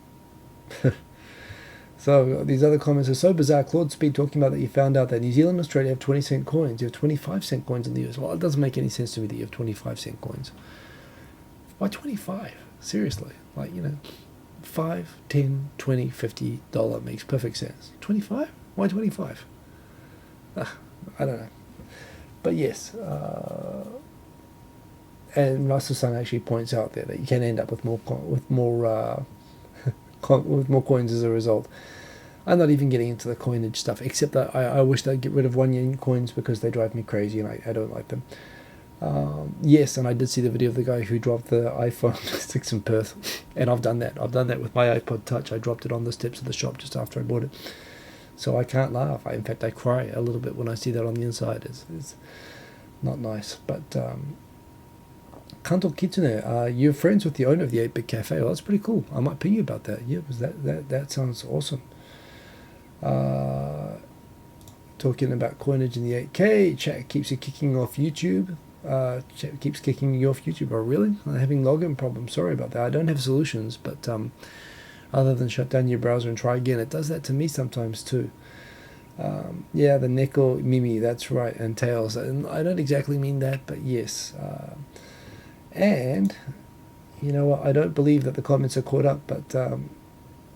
So these other comments are so bizarre. Claude Speed talking about that you found out that New Zealand and Australia have 20-cent coins. You have 25-cent coins in the US. Well, it doesn't make any sense to me that you have 25-cent coins. Why 25? Seriously. 5, 10, 20, $50 makes perfect sense. 25? Why 25? I don't know. But yes. And Russell-san actually points out there that you can end up with more coins as a result. I'm not even getting into the coinage stuff, except that I wish they'd get rid of 1 yen coins because they drive me crazy and I don't like them. Yes, and I did see the video of the guy who dropped the iPhone 6 in Perth, and I've done that. I've done that with my iPod Touch. I dropped it on the steps of the shop just after I bought it. So I can't laugh. In fact, I cry a little bit when I see that on the inside. It's not nice. But Kanto Kitsune, you're friends with the owner of the 8-Bit Cafe. Well, that's pretty cool. I might ping you about that. Yeah, because that sounds awesome. Talking about coinage in the 8K. Chat keeps you kicking off YouTube. Chat keeps kicking you off YouTube. Oh, really? I'm having login problems. Sorry about that. I don't have solutions, but other than shut down your browser and try again, it does that to me sometimes too. Yeah, the Neko Mimi, that's right, and Tails. And I don't exactly mean that, but yes. And you know what? I don't believe that the comments are caught up, but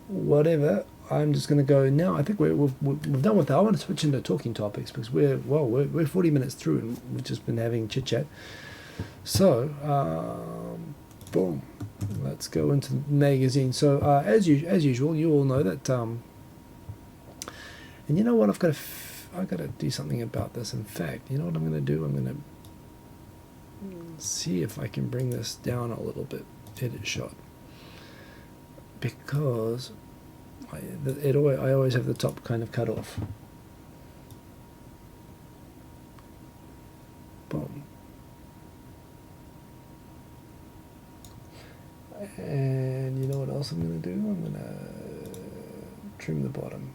whatever. I'm just going to go now. I think we've done with that. I want to switch into talking topics because we're 40 minutes through and we've just been having chit chat. So, boom, let's go into the magazine. So, as usual, you all know that. And you know what? I've got to do something about this. In fact, you know what I'm going to do? I'm going to see if I can bring this down a little bit. Edit shot, because I always have the top kind of cut off. Boom. And you know what else? else I'm going to do? I'm going to trim the bottom.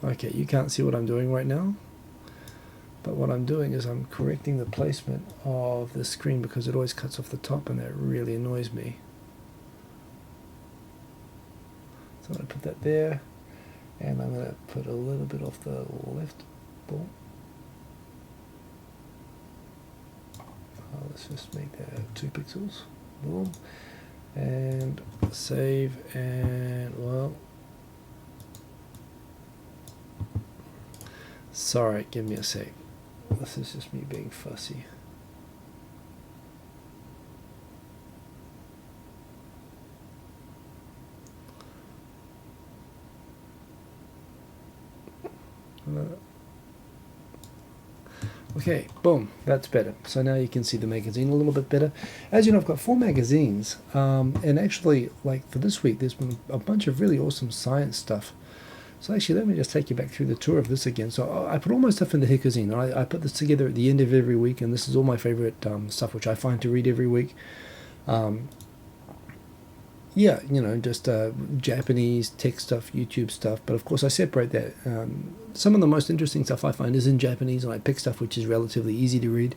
Okay, you can't see what I'm doing right now, but what I'm doing is I'm correcting the placement of the screen because it always cuts off the top and that really annoys me. So I'm going to put that there, and I'm going to put a little bit off the left. Boom. Let's just make that 2 pixels. Boom. And save, and well, sorry, give me a sec. This is just me being fussy. Okay, boom, that's better. So now you can see the magazine a little bit better. As you know, I've got 4 magazines, and actually, like for this week, there's been a bunch of really awesome science stuff. So actually, let me just take you back through the tour of this again. So I put all my stuff in the Hikazine. I put this together at the end of every week, and this is all my favorite stuff, which I find to read every week. Yeah, you know, just Japanese tech stuff, YouTube stuff. But of course, I separate that. Some of the most interesting stuff I find is in Japanese, and I pick stuff which is relatively easy to read.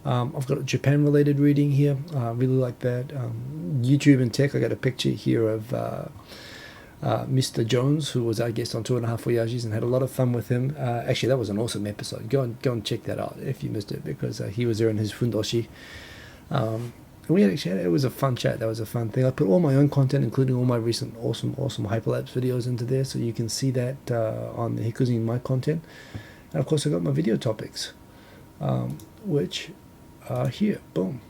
I've got Japan-related reading here. I really like that. YouTube and tech, I got a picture here of Mr. Jones, who was our guest on 2.5 Oyajis, and had a lot of fun with him. Actually, that was an awesome episode. Go and check that out if you missed it, because he was there in his fundoshi. We actually it was a fun chat. That was a fun thing. I put all my own content, including all my recent awesome hyperlapse videos, into there, so you can see that on the Hikuzine my content. And of course, I got my video topics, which are here. Boom.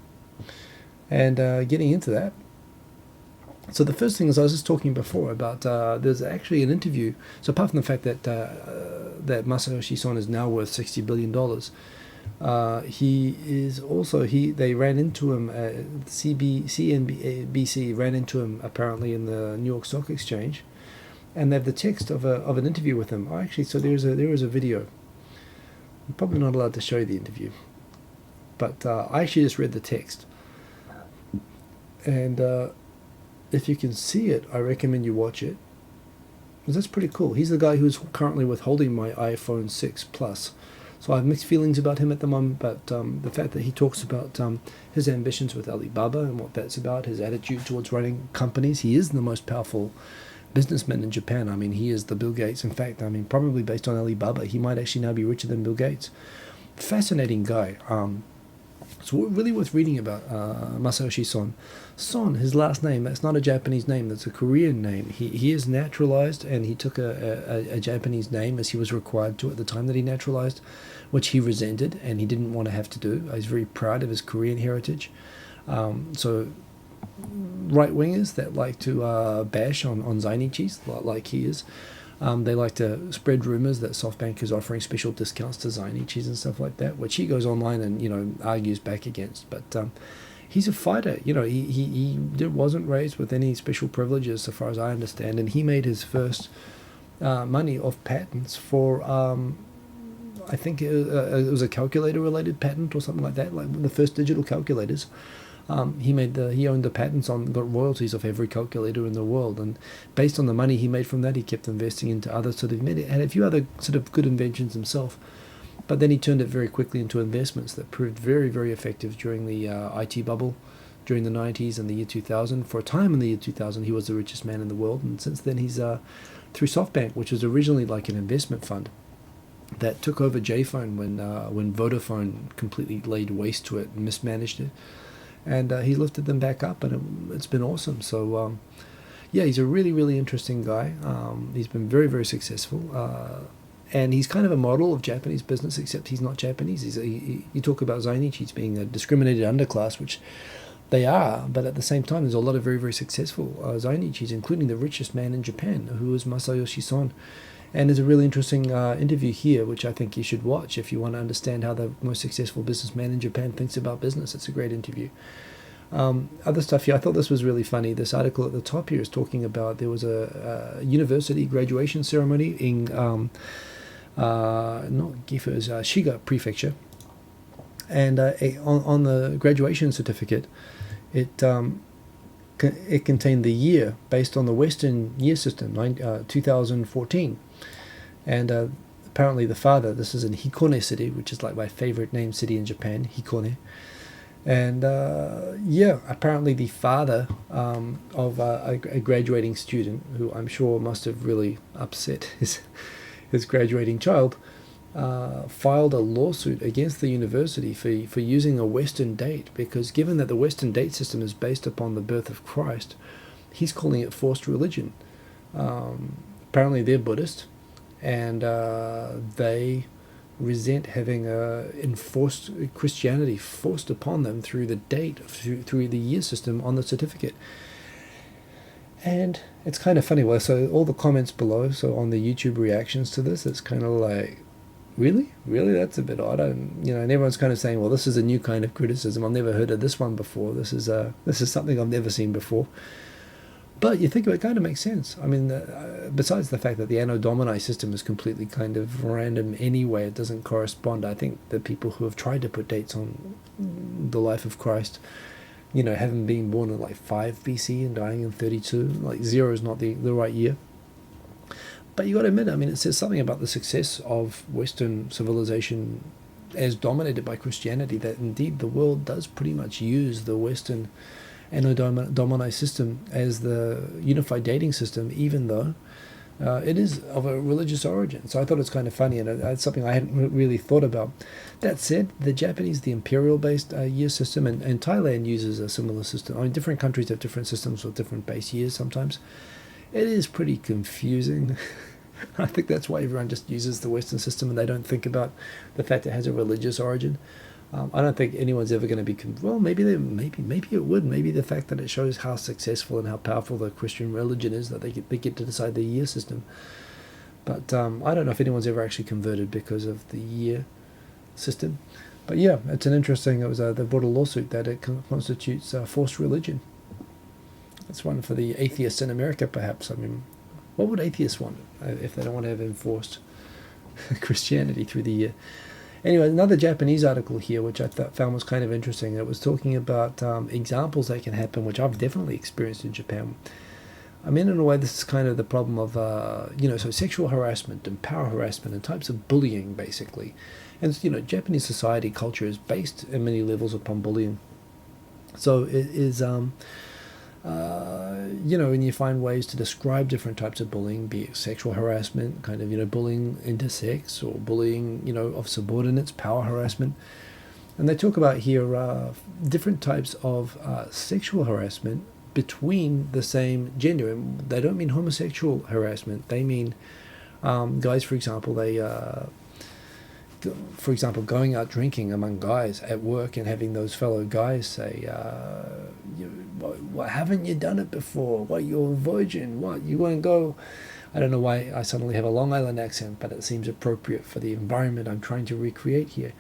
And getting into that. So the first thing is, I was just talking before about there's actually an interview. So apart from the fact that that Masayoshi Son is now worth $60 billion. He is also they ran into him. CNBC ran into him apparently in the New York Stock Exchange, and they have the text of an interview with him. Actually, so there is a video. I'm probably not allowed to show you the interview, but I actually just read the text, and if you can see it, I recommend you watch it, because that's pretty cool. He's the guy who's currently withholding my iPhone 6 Plus. So I have mixed feelings about him at the moment, but the fact that he talks about his ambitions with Alibaba and what that's about, his attitude towards running companies. He is the most powerful businessman in Japan. I mean, he is the Bill Gates. In fact, I mean, probably based on Alibaba, he might actually now be richer than Bill Gates. Fascinating guy. So really worth reading about Masayoshi Son. Son, his last name, that's not a Japanese name, that's a Korean name. He is naturalized, and he took a Japanese name as he was required to at the time that he naturalized, which he resented and he didn't want to have to do. He's very proud of his Korean heritage. So right-wingers that like to bash on Zainichis, like he is, they like to spread rumors that SoftBank is offering special discounts to Zainichis and stuff like that, which he goes online and, you know, argues back against. But he's a fighter. You know, he wasn't raised with any special privileges, so far as I understand, and he made his first money off patents for, I think it was a calculator-related patent or something like that, like the first digital calculators. He owned the patents on, got royalties of every calculator in the world, and based on the money he made from that, he kept investing into others. So he had a few other sort of good inventions himself, but then he turned it very quickly into investments that proved very, very effective during the IT bubble, during the 90s and the year 2000. For a time in the year 2000, he was the richest man in the world, and since then he's through SoftBank, which was originally like an investment fund that took over JPhone when Vodafone completely laid waste to it and mismanaged it. And he lifted them back up, and it's been awesome. So, yeah, he's a really, really interesting guy. He's been very, very successful. And he's kind of a model of Japanese business, except he's not Japanese. You talk about Zainichis being a discriminated underclass, which they are, but at the same time, there's a lot of very, very successful Zainichis, including the richest man in Japan, who is Masayoshi Son. And there's a really interesting interview here, which I think you should watch if you want to understand how the most successful businessman in Japan thinks about business. It's a great interview. Other stuff here, I thought this was really funny. This article at the top here is talking about there was a university graduation ceremony in not Gifu, Shiga Prefecture. And on the graduation certificate, it contained the year based on the Western year system, 2014. And apparently the father, this is in Hikone City, which is like my favorite named city in Japan, Hikone. And apparently the father of a graduating student, who I'm sure must have really upset his graduating child, filed a lawsuit against the university for using a Western date, because given that the Western date system is based upon the birth of Christ, he's calling it forced religion. Apparently they're Buddhist, and they resent having enforced Christianity forced upon them through the date, through the year system on the certificate. And it's kind of funny. Well, so all the comments below, so on the YouTube reactions to this, it's kind of like, really, that's a bit odd. And everyone's kind of saying, well, this is a new kind of criticism. I've never heard of this one before. This is something I've never seen before. But you think of it, it kind of makes sense. I mean, besides the fact that the Anno Domini system is completely kind of random anyway, it doesn't correspond. I think the people who have tried to put dates on the life of Christ, having been born in like 5 BC and dying in 32, like 0 is not the right year. But you got to admit, I mean, it says something about the success of Western civilization as dominated by Christianity, that indeed the world does pretty much use the Western Anno Domini system as the unified dating system, even though it is of a religious origin. So I thought it's kind of funny, and it's something I hadn't really thought about. That said, the Japanese, the imperial-based year system, and Thailand uses a similar system. I mean, different countries have different systems with different base years sometimes. It is pretty confusing. I think that's why everyone just uses the Western system and they don't think about the fact it has a religious origin. I don't think anyone's ever going to be. Well, maybe it would. Maybe the fact that it shows how successful and how powerful the Christian religion is, that they get to decide the year system. But I don't know if anyone's ever actually converted because of the year system. But yeah, it's an interesting. They brought a lawsuit that it constitutes forced religion. It's one for the atheists in America, perhaps. I mean, what would atheists want if they don't want to have enforced Christianity through the year? Anyway, another Japanese article here, which I found was kind of interesting. It was talking about examples that can happen, which I've definitely experienced in Japan. I mean, in a way, this is kind of the problem of, so sexual harassment and power harassment and types of bullying, basically. And, Japanese society culture is based at many levels upon bullying. So it is, and you find ways to describe different types of bullying, be it sexual harassment, kind of, bullying intersex, or bullying, of subordinates, power harassment. And they talk about here different types of sexual harassment between the same gender. And they don't mean homosexual harassment. They mean guys, for example, going out drinking among guys at work and having those fellow guys say, what, haven't you done it before? What, you're a virgin? What, you want to go? I don't know why I suddenly have a Long Island accent, but it seems appropriate for the environment I'm trying to recreate here.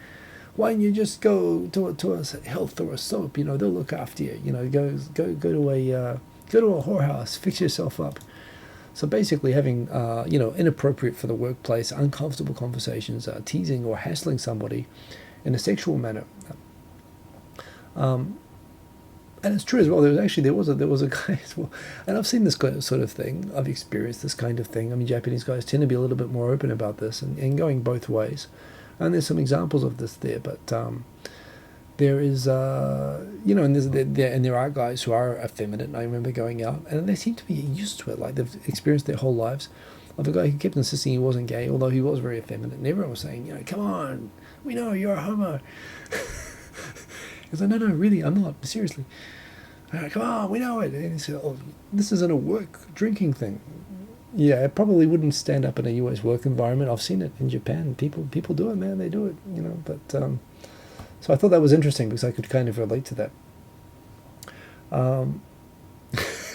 Why don't you just go to a health or a soap? They'll look after you. Go to a whorehouse, fix yourself up. So basically having, inappropriate for the workplace, uncomfortable conversations, teasing or hassling somebody in a sexual manner. And it's true as well. There was a guy as well, and I've seen this sort of thing. I've experienced this kind of thing. I mean, Japanese guys tend to be a little bit more open about this and going both ways. And there's some examples of this there, but there is, and there are guys who are effeminate. And I remember going out, and they seem to be used to it. Like they've experienced their whole lives. Of a guy who kept insisting he wasn't gay, although he was very effeminate. And everyone was saying, come on, we know you're a homo. He's like, no, really, I'm not. Seriously. Come on, we know it. And he said, this isn't a work drinking thing. Yeah, it probably wouldn't stand up in a US work environment. I've seen it in Japan. People do it, man. They do it, But so I thought that was interesting because I could kind of relate to that.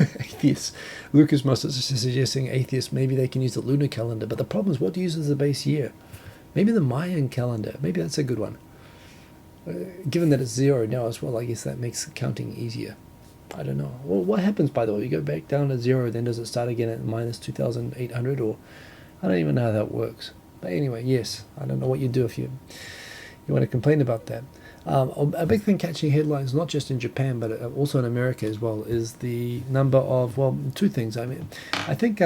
Atheists. Lucas must be suggesting atheists, maybe they can use the lunar calendar. But the problem is, what to use as the base year? Maybe the Mayan calendar. Maybe that's a good one. Given that it's 0 now as well, I guess that makes counting easier. I don't know. Well, what happens, by the way? You go back down to 0, then does it start again at minus 2,800? Or I don't even know how that works. But anyway, yes, I don't know what you do if you want to complain about that. A big thing catching headlines, not just in Japan, but also in America as well, is the number of, well, two things. I mean, I think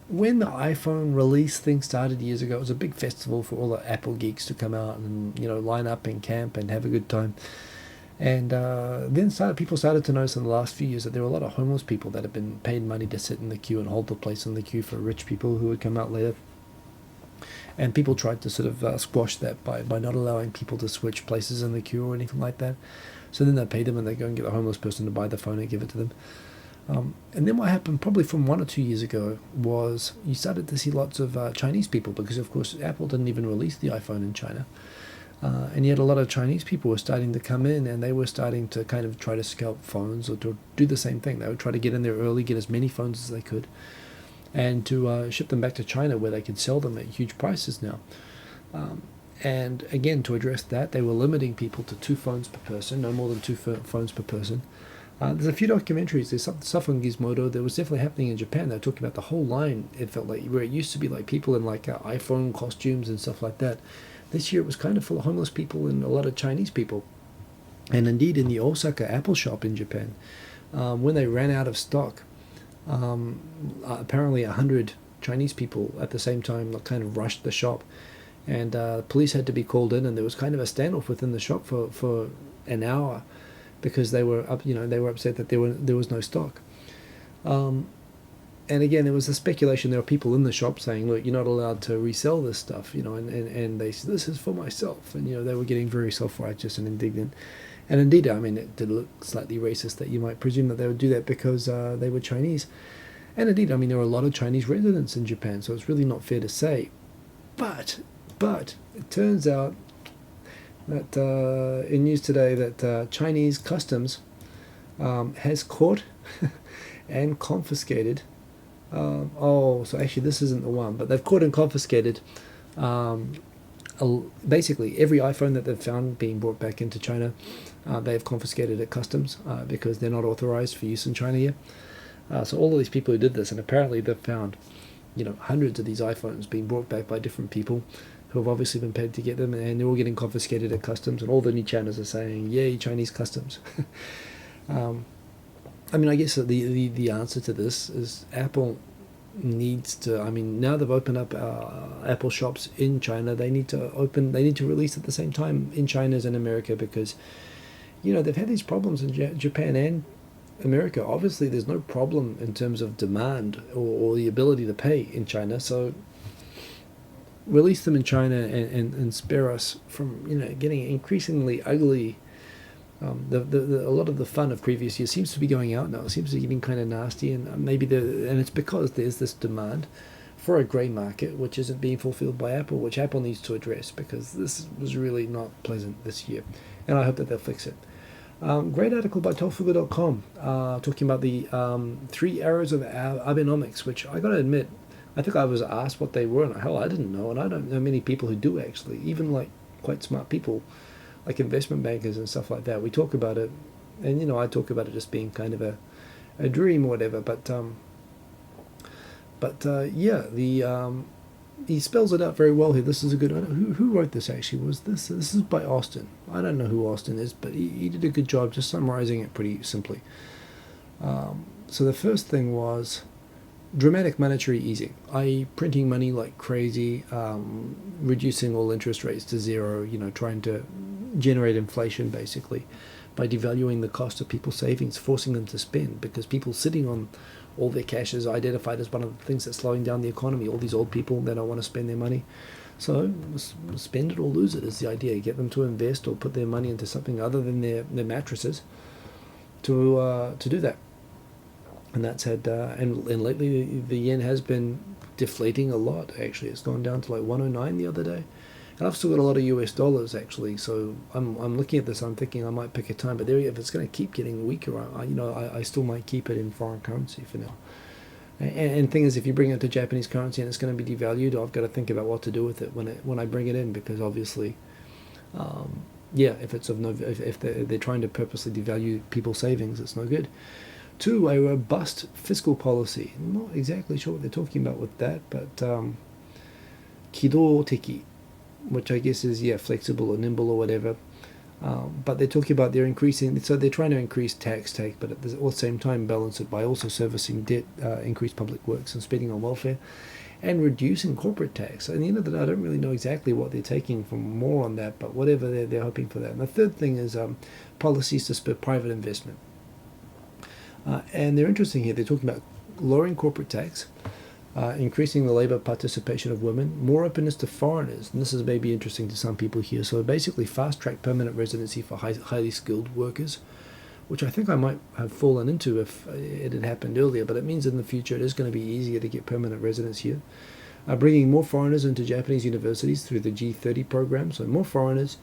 when the iPhone release thing started years ago, it was a big festival for all the Apple geeks to come out and, line up and camp and have a good time. And then people started to notice in the last few years that there were a lot of homeless people that had been paid money to sit in the queue and hold the place in the queue for rich people who would come out later. And people tried to sort of squash that by not allowing people to switch places in the queue or anything like that. So then they pay them and they go and get a homeless person to buy the phone and give it to them. And then what happened probably from 1 or 2 years ago was you started to see lots of Chinese people, because of course Apple didn't even release the iPhone in China. And yet a lot of Chinese people were starting to come in and they were starting to kind of try to scalp phones or to do the same thing. They would try to get in there early, get as many phones as they could, and to ship them back to China where they could sell them at huge prices now. And again, to address that, they were limiting people to 2 phones per person, no more than 2 phones per person. There's a few documentaries. There's stuff on Gizmodo that was definitely happening in Japan. They were talking about the whole line. It felt like where it used to be like people in like iPhone costumes and stuff like that. This year it was kind of full of homeless people and a lot of Chinese people. And indeed, in the Osaka Apple shop in Japan, when they ran out of stock, apparently 100 Chinese people at the same time kind of rushed the shop, and police had to be called in, and there was kind of a standoff within the shop for an hour because they were upset that there was no stock. And again, there was the speculation. There were people in the shop saying, "Look, you're not allowed to resell this stuff," and they said, "This is for myself," and they were getting very self-righteous and indignant. And indeed, I mean, it did look slightly racist that you might presume that they would do that because they were Chinese. And indeed, I mean, there are a lot of Chinese residents in Japan, so it's really not fair to say. But it turns out that in news today that Chinese customs has caught and confiscated. So actually this isn't the one, but they've caught and confiscated basically every iPhone that they've found being brought back into China. They've confiscated at customs because they're not authorized for use in China yet. So all of these people who did this, and apparently they've found hundreds of these iPhones being brought back by different people who have obviously been paid to get them, and they're all getting confiscated at customs, and all the new channels are saying, yay, Chinese customs. I mean, I guess the answer to this is Apple needs to, I mean, now they've opened up Apple shops in China, they need to release at the same time in China as in America, because they've had these problems in Japan and America. Obviously there's no problem in terms of demand or the ability to pay in China, so release them in China and spare us from getting increasingly ugly. A lot of the fun of previous years seems to be going out now. It seems to be getting kind of nasty, and and it's because there's this demand for a grey market which isn't being fulfilled by Apple, which Apple needs to address, because this was really not pleasant this year, and I hope that they'll fix it. Great article by tofuga.com talking about the 3 arrows of Abenomics, which I got to admit, I think I was asked what they were, and hell, I didn't know, and I don't know many people who do actually, even like quite smart people, like investment bankers and stuff like that. We talk about it, and I talk about it just being kind of a dream or whatever. But yeah, he spells it out very well here. This is a good. Who wrote this actually? Was this is by Austin? I don't know who Austin is, but he did a good job just summarizing it pretty simply. So the first thing was dramatic monetary easing, i.e. printing money like crazy, reducing all interest rates to zero, trying to generate inflation basically by devaluing the cost of people's savings, forcing them to spend, because people sitting on all their cash is identified as one of the things that's slowing down the economy. All these old people that don't want to spend their money. So spend it or lose it is the idea. Get them to invest or put their money into something other than their mattresses to do that. And that's had and lately the yen has been deflating a lot. Actually, it's gone down to like 109 the other day, and I've still got a lot of US dollars actually. So I'm looking at this. I'm thinking I might pick a time, but if it's going to keep getting weaker, I still might keep it in foreign currency for now. And thing is, if you bring it to Japanese currency and it's going to be devalued, I've got to think about what to do with it when I bring it in, because obviously, if it's if they're trying to purposely devalue people's savings, it's no good. 2, a robust fiscal policy. I'm not exactly sure what they're talking about with that, but kidōteki, which I guess is flexible or nimble or whatever. But they're talking about they're trying to increase tax take, but at the same time balance it by also servicing debt, increase public works and spending on welfare, and reducing corporate tax. And at the end of the day, I don't really know exactly what they're taking from more on that, but whatever, they're hoping for that. And the third thing is policies to spur private investment. And they're interesting here. They're talking about lowering corporate tax, increasing the labour participation of women, more openness to foreigners, and this is maybe interesting to some people here. So basically fast-track permanent residency for highly skilled workers, which I think I might have fallen into if it had happened earlier, but it means in the future it is going to be easier to get permanent residence here. Bringing more foreigners into Japanese universities through the G30 program, so more foreigners,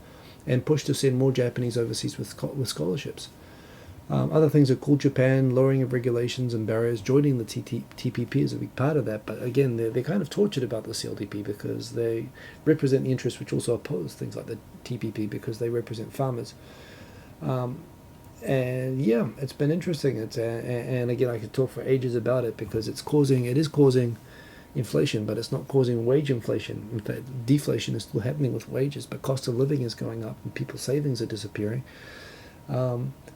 and push to send more Japanese overseas with scholarships. Other things are Cool Japan, lowering of regulations and barriers, joining the TPP is a big part of that, but again, they're kind of tortured about the CLDP because they represent the interests which also oppose things like the TPP because they represent farmers. And yeah, it's been interesting. And again, I could talk for ages about it because it is causing inflation, but it's not causing wage inflation. In fact, deflation is still happening with wages, but cost of living is going up and people's savings are disappearing.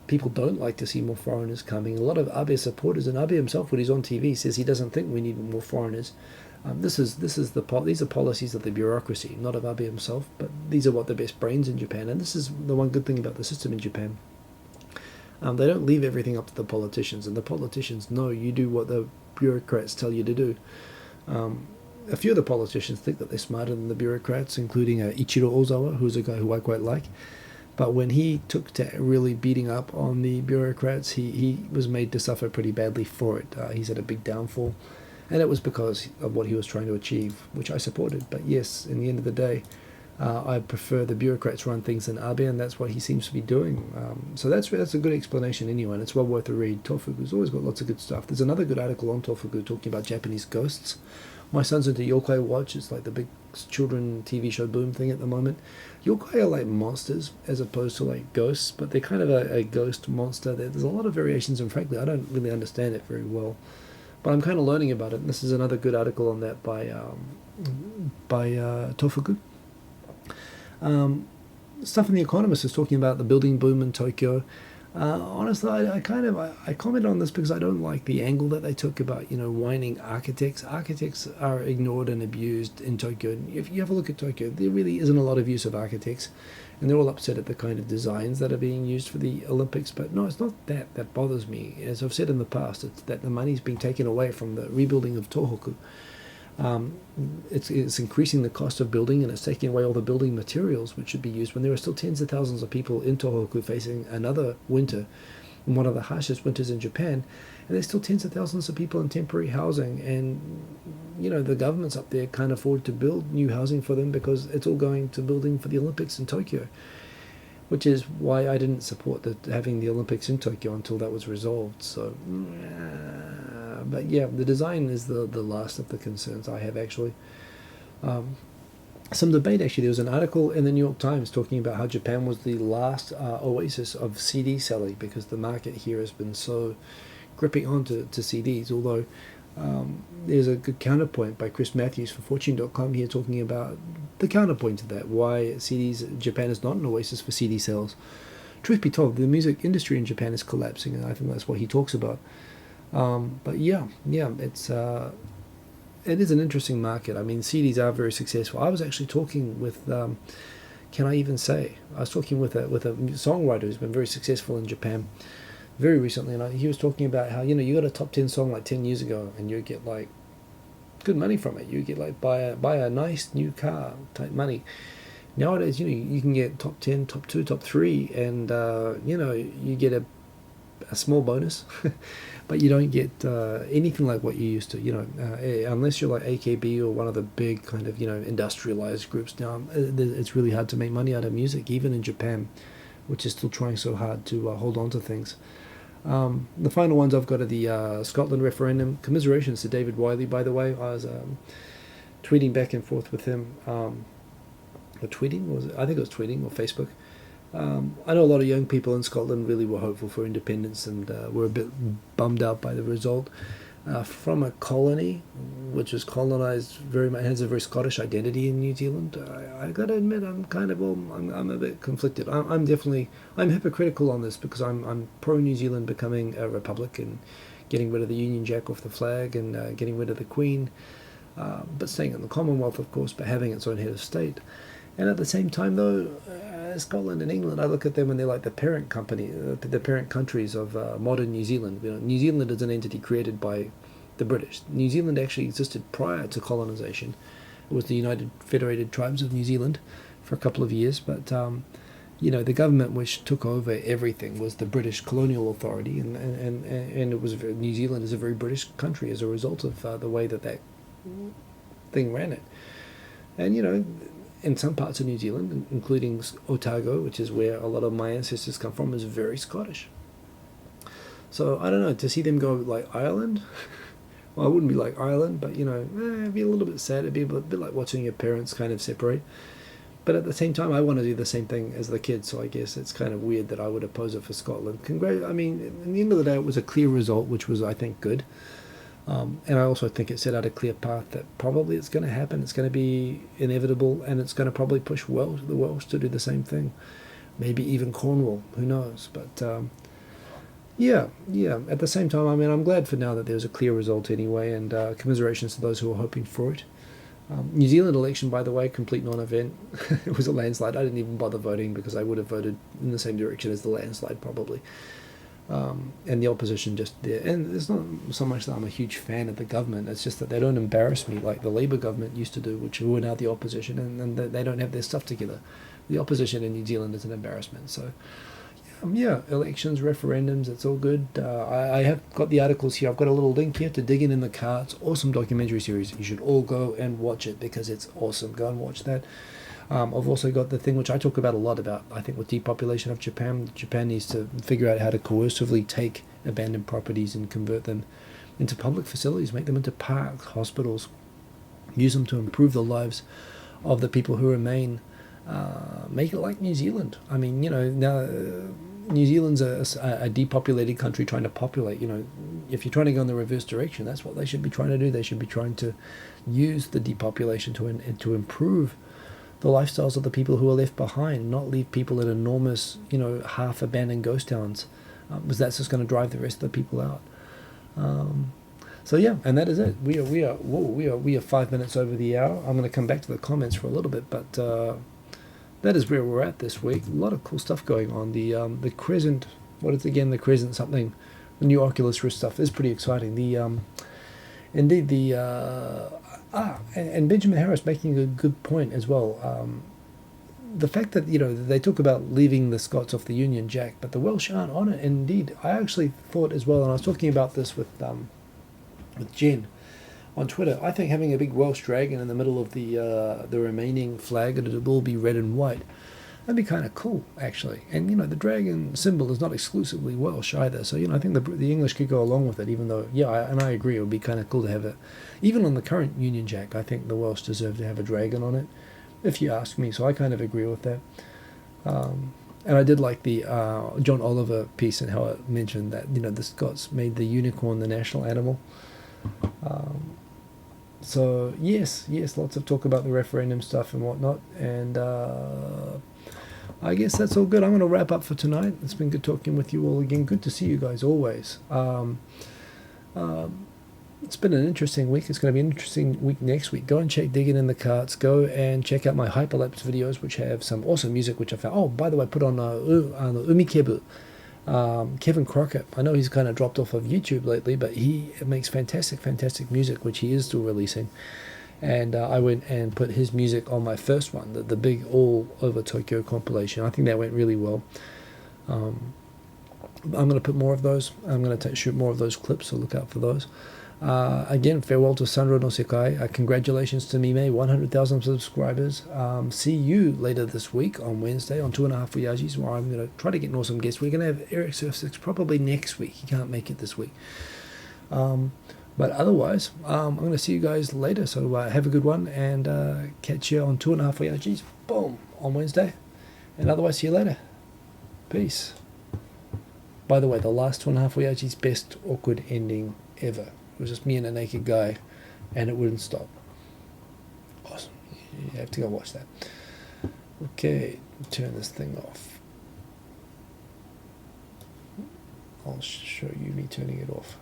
People don't like to see more foreigners coming. A lot of Abe supporters, and Abe himself, when he's on TV, says he doesn't think we need more foreigners. These are policies of the bureaucracy, not of Abe himself, but these are what the best brains in Japan. And this is the one good thing about the system in Japan. They don't leave everything up to the politicians, and the politicians know you do what the bureaucrats tell you to do. A few of the politicians think that they're smarter than the bureaucrats, including Ichiro Ozawa, who's a guy who I quite like. But when he took to really beating up on the bureaucrats, he was made to suffer pretty badly for it. He's had a big downfall, and it was because of what he was trying to achieve, which I supported. But yes, in the end of the day, I prefer the bureaucrats run things than Abe, and that's what he seems to be doing. So that's a good explanation anyway, and it's well worth a read. Tofugu's always got lots of good stuff. There's another good article on Tofugu talking about Japanese ghosts. My son's into Yokai Watch. It's like the big children TV show boom thing at the moment. Yokai are like monsters as opposed to like ghosts, but they're kind of a ghost monster. There's a lot of variations, and frankly, I don't really understand it very well. But I'm kind of learning about it, and this is another good article on that by Tofugu. Stuff in The Economist is talking about the building boom in Tokyo. Honestly, I comment on this because I don't like the angle that they took about, whining architects. Architects are ignored and abused in Tokyo. If you have a look at Tokyo, there really isn't a lot of use of architects, and they're all upset at the kind of designs that are being used for the Olympics. But no, it's not that bothers me. As I've said in the past, it's that the money's being taken away from the rebuilding of Tohoku. It's increasing the cost of building, and it's taking away all the building materials which should be used when there are still tens of thousands of people in Tohoku facing another winter, one of the harshest winters in Japan, and there's still tens of thousands of people in temporary housing, and the governments up there can't afford to build new housing for them because it's all going to building for the Olympics in Tokyo, which is why I didn't support having the Olympics in Tokyo until that was resolved. So but yeah, the design is the last of the concerns I have, actually. Some debate, actually. There was an article in the New York Times talking about how Japan was the last oasis of CD selling because the market here has been so gripping onto CDs, although there's a good counterpoint by Chris Matthews for Fortune.com here talking about the counterpoint to that, why Japan is not an oasis for CD sales. Truth be told, the music industry in Japan is collapsing, and I think that's what he talks about. But yeah, it is an interesting market. I mean, CDs are very successful. I was actually talking with, I was talking with a songwriter who's been very successful in Japan very recently, and he was talking about how, you got a top 10 song like 10 years ago, and you get like good money from it. You get like buy a nice new car type money. Nowadays, you can get top 10, top 2, top 3, and you get a small bonus, but you don't get anything like what you used to, unless you're like AKB or one of the big kind of, industrialized groups. Now, it's really hard to make money out of music, even in Japan, which is still trying so hard to hold on to things. The final ones I've got are the Scotland referendum. Commiserations to David Wiley, by the way. I was tweeting back and forth with him, I think it was tweeting or Facebook. I know a lot of young people in Scotland really were hopeful for independence and were a bit bummed out by the result. from a colony which was colonized very much, has a very Scottish identity in New Zealand. I got to admit, I'm a bit conflicted. I'm hypocritical on this because I'm pro New Zealand becoming a republic and getting rid of the Union Jack off the flag and getting rid of the Queen, but staying in the Commonwealth, of course, but having its own head of state. And at the same time, though, Scotland and England, I look at them and they're like the parent company, the parent countries of modern New Zealand. New Zealand is an entity created by the British. New Zealand actually existed prior to colonization. It was the United Federated Tribes of New Zealand for a couple of years, but the government which took over everything was the British colonial authority, and it was New Zealand is a very British country as a result of the way that thing ran it. And in some parts of New Zealand, including Otago, which is where a lot of my ancestors come from, is very Scottish. So I don't know, to see them go like Ireland, well, I wouldn't be like Ireland, but it'd be a little bit sad. It'd be a bit like watching your parents kind of separate. But at the same time, I want to do the same thing as the kids, so I guess it's kind of weird that I would oppose it for Scotland. I mean, in the end of the day, it was a clear result, which was, I think, good. And I also think it set out a clear path that probably it's going to happen. It's going to be inevitable, and it's going to probably push the Welsh to do the same thing. Maybe even Cornwall, who knows? But yeah. At the same time, I mean, I'm glad for now that there's a clear result anyway, and commiserations to those who are hoping for it. New Zealand election, by the way, complete non-event. It was a landslide. I didn't even bother voting because I would have voted in the same direction as the landslide probably. And the opposition just there. And it's not so much that I'm a huge fan of the government, it's just that they don't embarrass me like the Labour government used to do, who are now the opposition, and they don't have their stuff together. The opposition in New Zealand is an embarrassment. So elections, referendums, it's all good. I have got the articles here. I've got a little link here to Digging in the Carts. Awesome documentary series. You should all go and watch it because it's awesome. Go and watch that. I've also got the thing which I talk about a lot about, I think, with depopulation of Japan. Japan needs to figure out how to coercively take abandoned properties and convert them into public facilities, make them into parks, hospitals, use them to improve the lives of the people who remain. Make it like New Zealand. I mean, now New Zealand's a depopulated country trying to populate. If you're trying to go in the reverse direction, that's what they should be trying to do. They should be trying to use the depopulation to improve the lifestyles of the people who are left behind, not leave people in enormous, half-abandoned ghost towns, because that's just going to drive the rest of the people out. So yeah, and that is it. We are 5 minutes over the hour. I'm going to come back to the comments for a little bit, but that is where we're at this week. A lot of cool stuff going on. The Crescent, what is again the Crescent something? The new Oculus Rift stuff is pretty exciting. And Benjamin Harris making a good point as well. The fact that they talk about leaving the Scots off the Union Jack, but the Welsh aren't on it. Indeed, I actually thought as well, and I was talking about this with Jen on Twitter. I think having a big Welsh dragon in the middle of the remaining flag, and it will be red and white, that'd be kind of cool actually. And the dragon symbol is not exclusively Welsh either, so I think the English could go along with it, even though I agree it would be kind of cool to have it. Even on the current Union Jack, I think the Welsh deserve to have a dragon on it, if you ask me. So I kind of agree with that. And I did like the John Oliver piece and how it mentioned that the Scots made the unicorn the national animal. So yes, lots of talk about the referendum stuff and whatnot, and I guess that's all good. I'm going to wrap up for tonight. It's been good talking with you all again. Good to see you guys always. It's been an interesting week. It's going to be an interesting week next week. Go and check Digging in the Carts. Go and check out my Hyperlapse videos, which have some awesome music, which I found. Oh, by the way, I put on Umikebu. Kevin Crockett. I know he's kind of dropped off of YouTube lately, but he makes fantastic music, which he is still releasing. And I went and put his music on my first one, the big All Over Tokyo compilation. I think that went really well. I'm going to put more of those. I'm going to shoot more of those clips, so look out for those. Again, farewell to Sandro no Sekai. Congratulations to Mime, 100,000 subscribers. See you later this week on Wednesday on 2.5 Oyajis, where I'm going to try to get an awesome guest. We're going to have Eric Surf 6 probably next week. He can't make it this week. But otherwise, I'm going to see you guys later. So have a good one, and catch you on 2.5 Oyajis, boom, on Wednesday. And otherwise, see you later. Peace. By the way, the last 2.5 Oyajis, best awkward ending ever. was just me and a naked guy, and it wouldn't stop. Awesome. You have to go watch that. Okay, turn this thing off. I'll show you me turning it off.